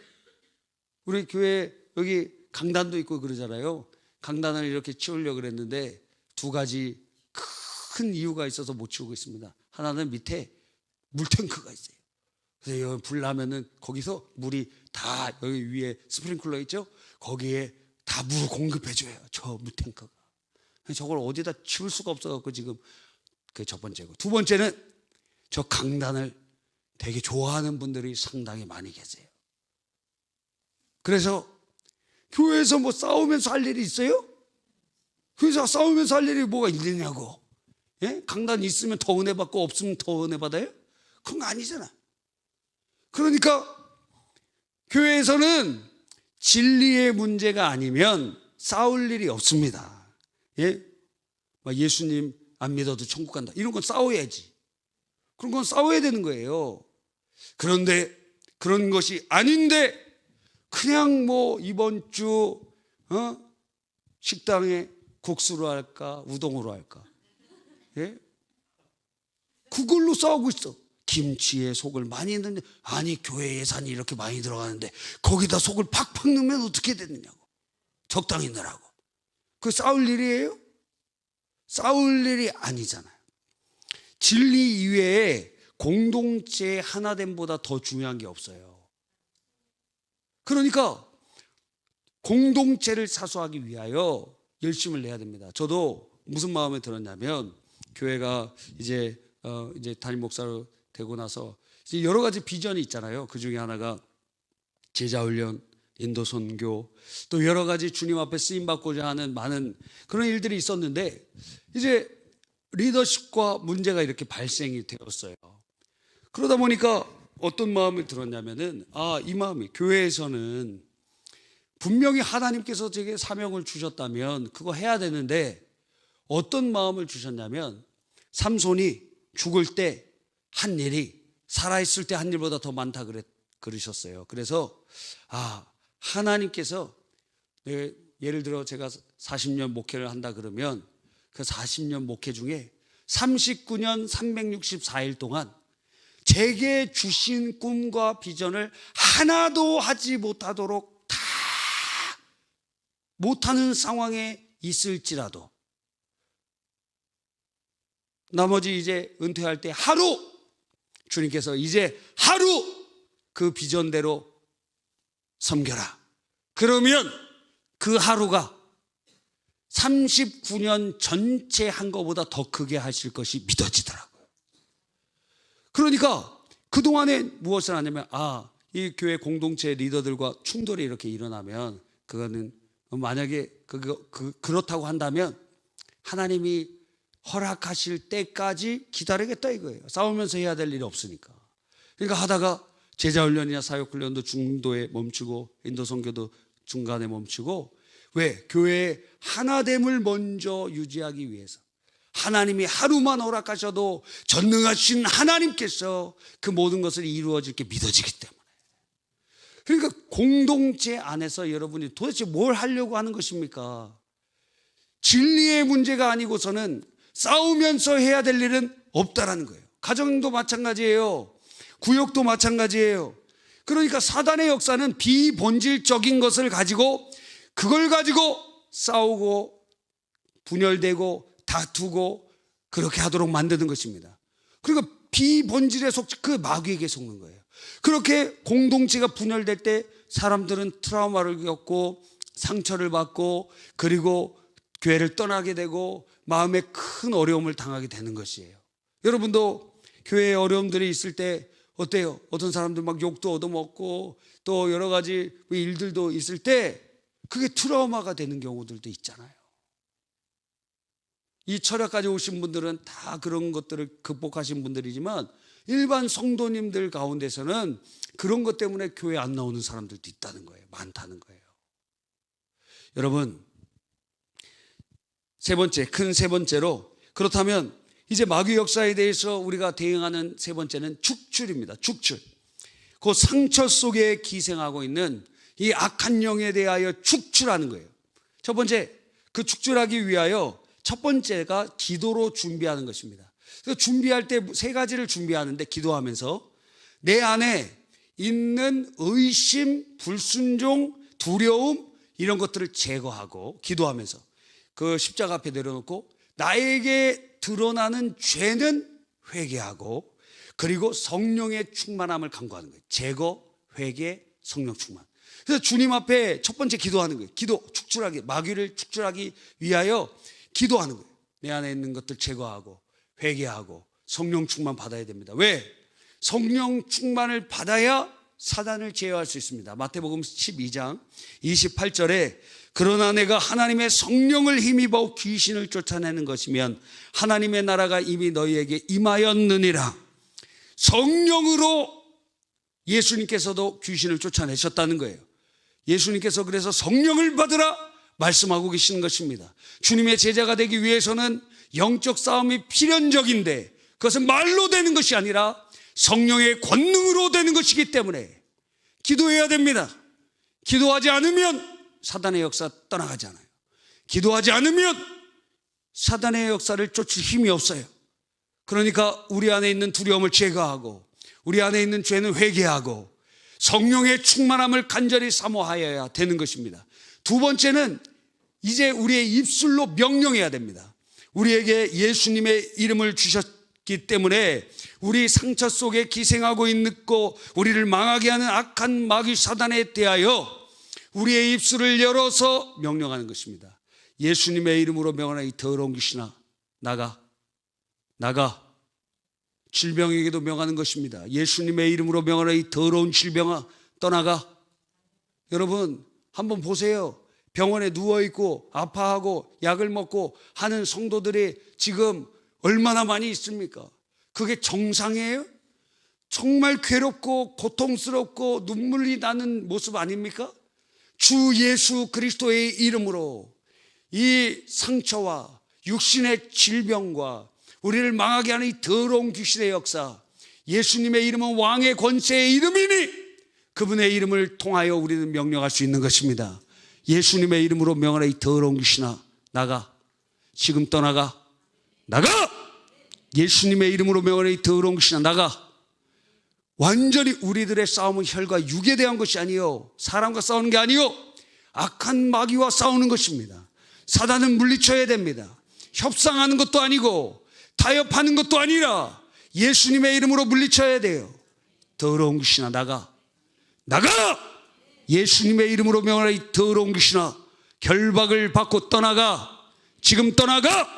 우리 교회 여기 강단도 있고 그러잖아요. 강단을 이렇게 치우려고 그랬는데 두 가지 큰 이유가 있어서 못 치우고 있습니다. 하나는 밑에 물탱크가 있어요. 그래서 여기 불 나면은 거기서 물이 다 여기 위에 스프링클러 있죠? 거기에 다 물을 공급해줘요. 저 물탱크가. 저걸 어디다 치울 수가 없어갖고 지금 그게 첫 번째고, 두 번째는 저 강단을 되게 좋아하는 분들이 상당히 많이 계세요. 그래서 교회에서 뭐 싸우면서 할 일이 있어요? 교회에서 싸우면서 할 일이 뭐가 있느냐고. 예? 강단 있으면 더 은혜 받고 없으면 더 은혜 받아요? 그건 아니잖아. 그러니까 교회에서는 진리의 문제가 아니면 싸울 일이 없습니다. 예? 예수님 안 믿어도 천국 간다. 이런 건 싸워야지. 그런 건 싸워야 되는 거예요. 그런데 그런 것이 아닌데 그냥 뭐 이번 주 식당에 국수로 할까 우동으로 할까, 예? 그걸로 싸우고 있어. 김치에 속을 많이 넣는데, 아니 교회 예산이 이렇게 많이 들어가는데 거기다 속을 팍팍 넣으면 어떻게 되느냐고. 적당히 넣으라고. 그게 싸울 일이에요? 싸울 일이 아니잖아요. 진리 이외에 공동체의 하나됨보다 더 중요한 게 없어요. 그러니까 공동체를 사수하기 위하여 열심을 내야 됩니다. 저도 무슨 마음에 들었냐면, 교회가 이제 담임 목사로 되고 나서 이제 여러 가지 비전이 있잖아요. 그 중에 하나가 제자훈련, 인도 선교, 또 여러 가지 주님 앞에 쓰임 받고자 하는 많은 그런 일들이 있었는데, 이제 리더십과 문제가 이렇게 발생이 되었어요. 그러다 보니까 어떤 마음이 들었냐면은, 이 마음이, 교회에서는 분명히 하나님께서 제게 사명을 주셨다면 그거 해야 되는데, 어떤 마음을 주셨냐면, 삼손이 죽을 때 한 일이 살아있을 때 한 일보다 더 많다 그러셨어요. 그래서 하나님께서, 예를 들어 제가 40년 목회를 한다 그러면 그 40년 목회 중에 39년 364일 동안 제게 주신 꿈과 비전을 하나도 하지 못하도록, 다 못하는 상황에 있을지라도 나머지 이제 은퇴할 때 하루, 주님께서 이제 하루 그 비전대로 섬겨라. 그러면 그 하루가 39년 전체 한 것보다 더 크게 하실 것이 믿어지더라고요. 그러니까 그동안에 무엇을 하냐면, 이 교회 공동체 리더들과 충돌이 이렇게 일어나면, 그거는 만약에 그렇다고 한다면 하나님이 허락하실 때까지 기다리겠다 이거예요. 싸우면서 해야 될 일이 없으니까. 그러니까 하다가 제자훈련이나 사역훈련도 중도에 멈추고 인도 선교도 중간에 멈추고, 왜? 교회의 하나됨을 먼저 유지하기 위해서. 하나님이 하루만 허락하셔도 전능하신 하나님께서 그 모든 것을 이루어질 게 믿어지기 때문에. 그러니까 공동체 안에서 여러분이 도대체 뭘 하려고 하는 것입니까? 진리의 문제가 아니고서는 싸우면서 해야 될 일은 없다라는 거예요. 가정도 마찬가지예요. 구역도 마찬가지예요. 그러니까 사단의 역사는 비본질적인 것을 가지고, 그걸 가지고 싸우고 분열되고 다투고 그렇게 하도록 만드는 것입니다. 그러니까 비본질에 그 마귀에게 속는 거예요. 그렇게 공동체가 분열될 때 사람들은 트라우마를 겪고 상처를 받고, 그리고 교회를 떠나게 되고 마음에 큰 어려움을 당하게 되는 것이에요. 여러분도 교회에 어려움들이 있을 때 어때요? 어떤 사람들 막 욕도 얻어먹고 또 여러 가지 일들도 있을 때 그게 트라우마가 되는 경우들도 있잖아요. 이 철학까지 오신 분들은 다 그런 것들을 극복하신 분들이지만 일반 성도님들 가운데서는 그런 것 때문에 교회 안 나오는 사람들도 있다는 거예요. 많다는 거예요. 여러분, 큰 세 번째로, 그렇다면 이제 마귀 역사에 대해서 우리가 대응하는 세 번째는 축출입니다. 축출. 그 상처 속에 기생하고 있는 이 악한 영에 대하여 축출하는 거예요. 첫 번째, 그 축출하기 위하여 첫 번째가 기도로 준비하는 것입니다. 그래서 준비할 때 세 가지를 준비하는데, 기도하면서 내 안에 있는 의심, 불순종, 두려움 이런 것들을 제거하고, 기도하면서 그 십자가 앞에 내려놓고 나에게 드러나는 죄는 회개하고, 그리고 성령의 충만함을 간구하는 거예요. 제거, 회개, 성령 충만. 그래서 주님 앞에 첫 번째 기도하는 거예요. 기도, 축출하기, 마귀를 축출하기 위하여 기도하는 거예요. 내 안에 있는 것들 제거하고 회개하고 성령 충만 받아야 됩니다. 왜? 성령 충만을 받아야 사단을 제어할 수 있습니다. 마태복음 12장 28절에 그러나 내가 하나님의 성령을 힘입어 귀신을 쫓아내는 것이면 하나님의 나라가 이미 너희에게 임하였느니라. 성령으로 예수님께서도 귀신을 쫓아내셨다는 거예요. 예수님께서 그래서 성령을 받으라 말씀하고 계시는 것입니다. 주님의 제자가 되기 위해서는 영적 싸움이 필연적인데 그것은 말로 되는 것이 아니라 성령의 권능으로 되는 것이기 때문에 기도해야 됩니다. 기도하지 않으면 사단의 역사 떠나가지 않아요. 기도하지 않으면 사단의 역사를 쫓을 힘이 없어요. 그러니까 우리 안에 있는 두려움을 제거하고 우리 안에 있는 죄는 회개하고 성령의 충만함을 간절히 사모하여야 되는 것입니다. 두 번째는 이제 우리의 입술로 명령해야 됩니다. 우리에게 예수님의 이름을 주셨기 때문에 우리 상처 속에 기생하고 있고 우리를 망하게 하는 악한 마귀 사단에 대하여 우리의 입술을 열어서 명령하는 것입니다. 예수님의 이름으로 명하나 이 더러운 귀신아 나가. 질병에게도 명하는 것입니다. 예수님의 이름으로 명하나 이 더러운 질병아 떠나가. 여러분 한번 보세요. 병원에 누워있고 아파하고 약을 먹고 하는 성도들이 지금 얼마나 많이 있습니까? 그게 정상이에요? 정말 괴롭고 고통스럽고 눈물이 나는 모습 아닙니까? 주 예수 그리스도의 이름으로 이 상처와 육신의 질병과 우리를 망하게 하는 이 더러운 귀신의 역사, 예수님의 이름은 왕의 권세의 이름이니 그분의 이름을 통하여 우리는 명령할 수 있는 것입니다. 예수님의 이름으로 명하라 이 더러운 귀신아 나가. 지금 떠나가. 나가. 예수님의 이름으로 명하라 이 더러운 귀신아 나가. 완전히 우리들의 싸움은 혈과 육에 대한 것이 아니요 사람과 싸우는 게 아니요 악한 마귀와 싸우는 것입니다. 사단은 물리쳐야 됩니다. 협상하는 것도 아니고 타협하는 것도 아니라 예수님의 이름으로 물리쳐야 돼요. 더러운 귀신아 나가. 예수님의 이름으로 명하라 이 더러운 귀신아 결박을 받고 떠나가. 지금 떠나가.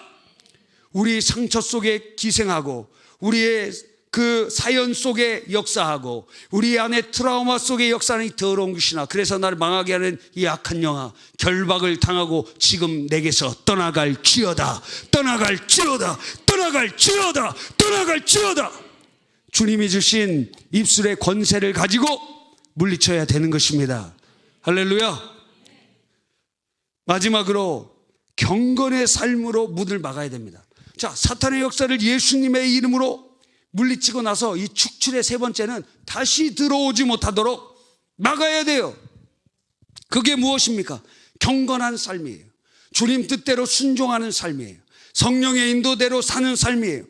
우리 상처 속에 기생하고 우리의 그 사연 속에 역사하고 우리 안에 트라우마 속에 역사하는 이 더러운 귀신아, 그래서 나를 망하게 하는 이 악한 영아 결박을 당하고 지금 내게서 떠나갈지어다. 주님이 주신 입술의 권세를 가지고 물리쳐야 되는 것입니다. 할렐루야. 마지막으로 경건의 삶으로 문을 막아야 됩니다. 자, 사탄의 역사를 예수님의 이름으로 물리치고 나서 이 축출의 세 번째는 다시 들어오지 못하도록 막아야 돼요. 그게 무엇입니까? 경건한 삶이에요. 주님 뜻대로 순종하는 삶이에요. 성령의 인도대로 사는 삶이에요.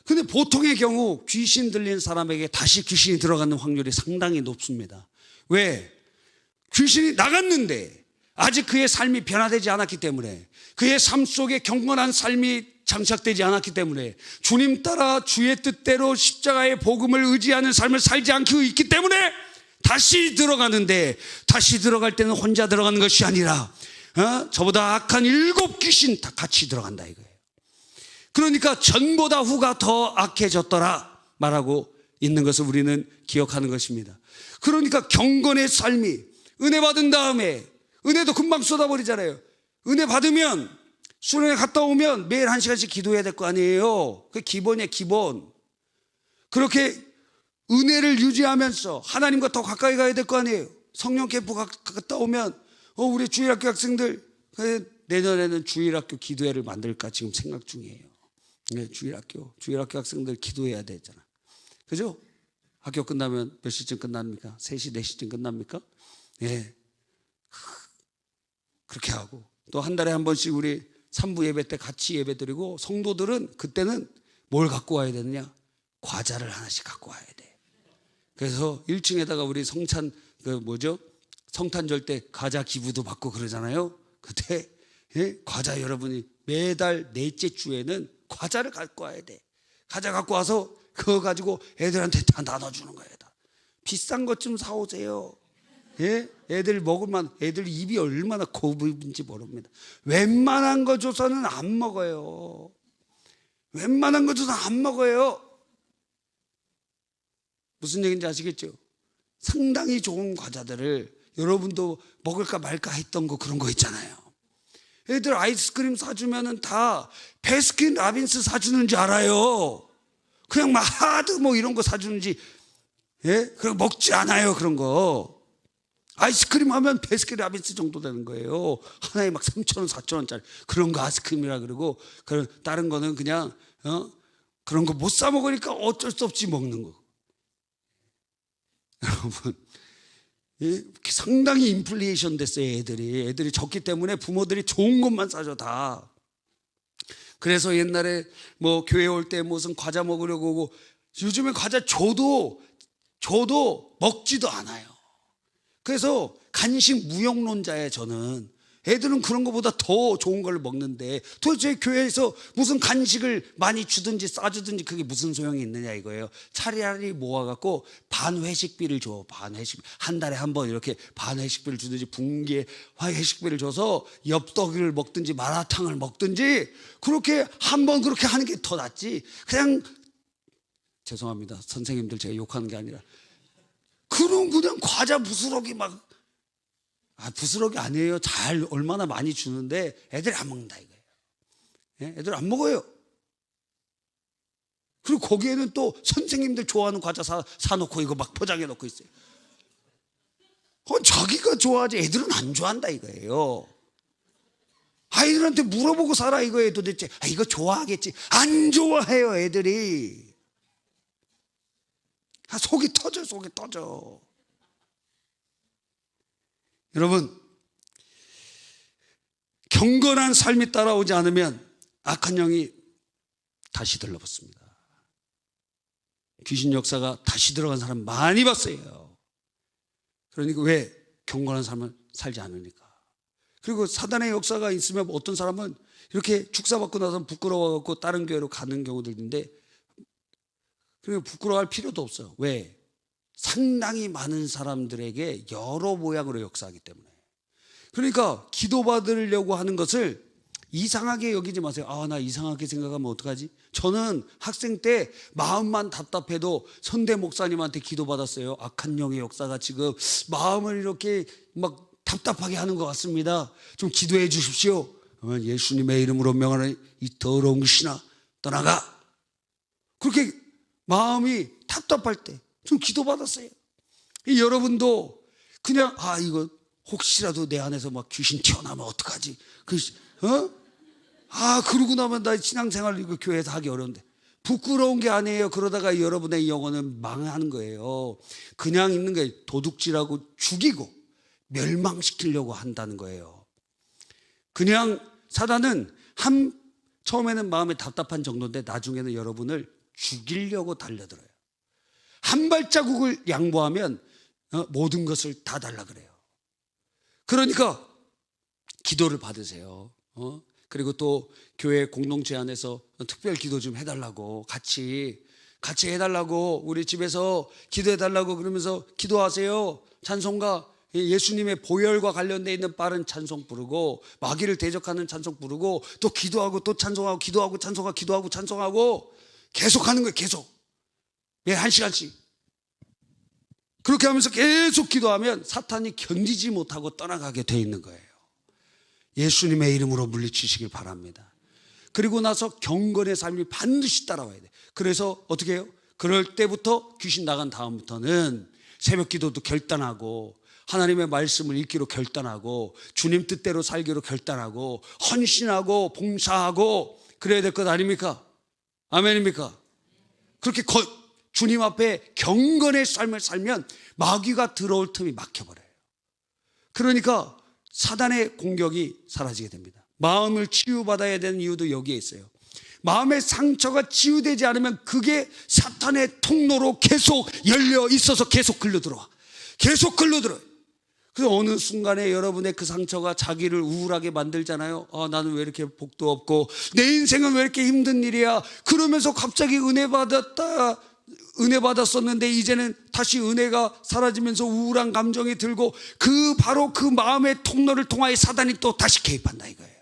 근데 보통의 경우 귀신 들린 사람에게 다시 귀신이 들어가는 확률이 상당히 높습니다. 왜? 귀신이 나갔는데 아직 그의 삶이 변화되지 않았기 때문에, 그의 삶 속에 경건한 삶이 장착되지 않았기 때문에, 주님 따라 주의 뜻대로 십자가의 복음을 의지하는 삶을 살지 않고 있기 때문에 다시 들어가는데, 다시 들어갈 때는 혼자 들어가는 것이 아니라 저보다 악한 7 귀신 다 같이 들어간다 이거예요. 그러니까 전보다 후가 더 악해졌더라 말하고 있는 것을 우리는 기억하는 것입니다. 그러니까 경건의 삶이, 은혜 받은 다음에, 은혜도 금방 쏟아버리잖아요. 은혜 받으면 수련회 갔다 오면 매일 1시간씩 기도해야 될 거 아니에요. 그게 기본이에요, 기본. 그렇게 은혜를 유지하면서 하나님과 더 가까이 가야 될 거 아니에요. 성령 캠프 갔다 오면 우리 주일학교 학생들 내년에는 주일학교 기도회를 만들까 지금 생각 중이에요. 네, 주일학교 학생들 기도해야 되잖아. 그죠? 학교 끝나면 몇 시쯤 끝납니까? 3시, 4시쯤 끝납니까? 예. 그렇게 하고 또 한 달에 한 번씩 우리 3부 예배 때 같이 예배 드리고, 성도들은 그때는 뭘 갖고 와야 되느냐? 과자를 하나씩 갖고 와야 돼. 그래서 1층에다가 우리 성탄절 때 과자 기부도 받고 그러잖아요. 그때 과자 여러분이 매달 넷째 주에는 과자를 갖고 와야 돼. 과자 갖고 와서 그거 가지고 애들한테 다 나눠주는 거예요. 다. 비싼 것 좀 사오세요. 예? 애들 먹으면 애들 입이 얼마나 고급인지 모릅니다. 웬만한 거 줘서는 안 먹어요. 웬만한 거 줘서 안 먹어요. 무슨 얘기인지 아시겠죠? 상당히 좋은 과자들을 여러분도 먹을까 말까 했던 거, 그런 거 있잖아요. 애들 아이스크림 사주면은 다 베스킨 라빈스 사주는 줄 알아요. 그냥 막 하드 이런 거 사주는지, 예? 그럼 먹지 않아요, 그런 거. 아이스크림 하면 베스킨 라빈스 정도 되는 거예요. 하나에 막 3,000원, 4,000원짜리 그런 거 아이스크림이라 그러고, 다른 거는 그냥 그런 거 못 사 먹으니까 어쩔 수 없이 먹는 거. 여러분, 상당히 인플레이션 됐어요. 애들이 적기 때문에 부모들이 좋은 것만 사줘 다. 그래서 옛날에 교회 올 때 무슨 과자 먹으려고 오고, 요즘에 과자 줘도 먹지도 않아요. 그래서 간식 무용론자예요, 저는. 애들은 그런 것보다 더 좋은 걸 먹는데 도대체 교회에서 무슨 간식을 많이 주든지 싸주든지 그게 무슨 소용이 있느냐 이거예요. 차라리 모아갖고 반 회식비를 줘. 반 회식, 한 달에 한 번 이렇게 반 회식비를 주든지 분기에 회식비를 줘서 엽떡을 먹든지 마라탕을 먹든지, 그렇게 한 번 그렇게 하는 게 더 낫지. 그냥, 죄송합니다 선생님들, 제가 욕하는 게 아니라 그냥 과자 부스러기 부스러기 아니에요. 얼마나 많이 주는데 애들이 안 먹는다 이거예요. 예? 애들 안 먹어요. 그리고 거기에는 또 선생님들 좋아하는 과자 사놓고 이거 막 포장해 놓고 있어요. 자기가 좋아하지 애들은 안 좋아한다 이거예요. 아이들한테 물어보고 살아 이거예요. 도대체 이거 좋아하겠지. 안 좋아해요 애들이. 속이 터져. 여러분, 경건한 삶이 따라오지 않으면 악한 영이 다시 들러붙습니다. 귀신 역사가 다시 들어간 사람 많이 봤어요. 그러니까 왜? 경건한 삶을 살지 않으니까. 그리고 사단의 역사가 있으면 어떤 사람은 이렇게 축사받고 나서 부끄러워갖고 다른 교회로 가는 경우들 있는데, 그리고 부끄러워할 필요도 없어요. 왜? 상당히 많은 사람들에게 여러 모양으로 역사하기 때문에. 그러니까 기도받으려고 하는 것을 이상하게 여기지 마세요. 나 이상하게 생각하면 어떡하지? 저는 학생 때 마음만 답답해도 선대 목사님한테 기도받았어요. 악한 영의 역사가 지금 마음을 이렇게 막 답답하게 하는 것 같습니다. 좀 기도해 주십시오. 그러면 예수님의 이름으로 명하는 이 더러운 귀신아 떠나가. 그렇게 마음이 답답할 때 좀 기도받았어요. 여러분도 그냥 이거 혹시라도 내 안에서 막 귀신 튀어나오면 어떡하지? 그러고 나면 나 신앙생활 이거 교회에서 하기 어려운데. 부끄러운 게 아니에요. 그러다가 여러분의 영혼은 망하는 거예요. 그냥 있는 게 도둑질하고 죽이고 멸망시키려고 한다는 거예요. 그냥 사단은 처음에는 마음이 답답한 정도인데 나중에는 여러분을 죽이려고 달려들어요. 한 발자국을 양보하면 모든 것을 다 달라 그래요. 그러니까 기도를 받으세요. 그리고 또 교회 공동체 안에서 특별 기도 좀 해달라고, 같이 해달라고, 우리 집에서 기도해달라고 그러면서 기도하세요. 찬송가 예수님의 보혈과 관련되어 있는 빠른 찬송 부르고, 마귀를 대적하는 찬송 부르고, 또 기도하고 또 찬송하고, 기도하고 찬송하고, 기도하고 찬송하고 계속 하는 거예요. 계속 매 1시간씩 그렇게 하면서 계속 기도하면 사탄이 견디지 못하고 떠나가게 돼 있는 거예요. 예수님의 이름으로 물리치시길 바랍니다. 그리고 나서 경건의 삶이 반드시 따라와야 돼. 그래서 어떻게 해요? 그럴 때부터 귀신 나간 다음부터는 새벽 기도도 결단하고, 하나님의 말씀을 읽기로 결단하고, 주님 뜻대로 살기로 결단하고, 헌신하고 봉사하고 그래야 될 것 아닙니까? 아멘입니까? 그렇게 주님 앞에 경건의 삶을 살면 마귀가 들어올 틈이 막혀버려요. 그러니까 사단의 공격이 사라지게 됩니다. 마음을 치유받아야 되는 이유도 여기에 있어요. 마음의 상처가 치유되지 않으면 그게 사탄의 통로로 계속 열려 있어서 계속 글러들어와. 계속 글러들어요. 그래서 어느 순간에 여러분의 그 상처가 자기를 우울하게 만들잖아요. 나는 왜 이렇게 복도 없고, 내 인생은 왜 이렇게 힘든 일이야. 그러면서 갑자기 은혜 받았었는데 이제는 다시 은혜가 사라지면서 우울한 감정이 들고, 바로 그 마음의 통로를 통하여 사단이 또 다시 개입한다 이거예요.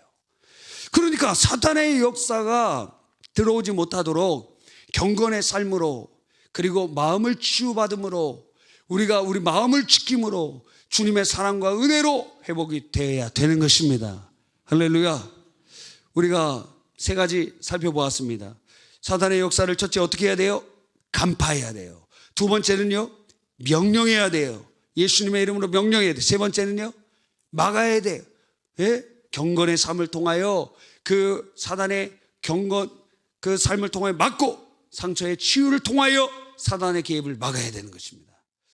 그러니까 사탄의 역사가 들어오지 못하도록 경건의 삶으로, 그리고 마음을 치유받음으로, 우리가 우리 마음을 지킴으로 주님의 사랑과 은혜로 회복이 돼야 되는 것입니다. 할렐루야. 우리가 3가지 살펴보았습니다. 사탄의 역사를 첫째 어떻게 해야 돼요? 간파해야 돼요. 2번째는요, 명령해야 돼요. 예수님의 이름으로 명령해야 돼요. 3번째는요, 막아야 돼요. 예? 경건의 삶을 통하여 그 사단의 그 삶을 통하여 막고, 상처의 치유를 통하여 사단의 개입을 막아야 되는 것입니다.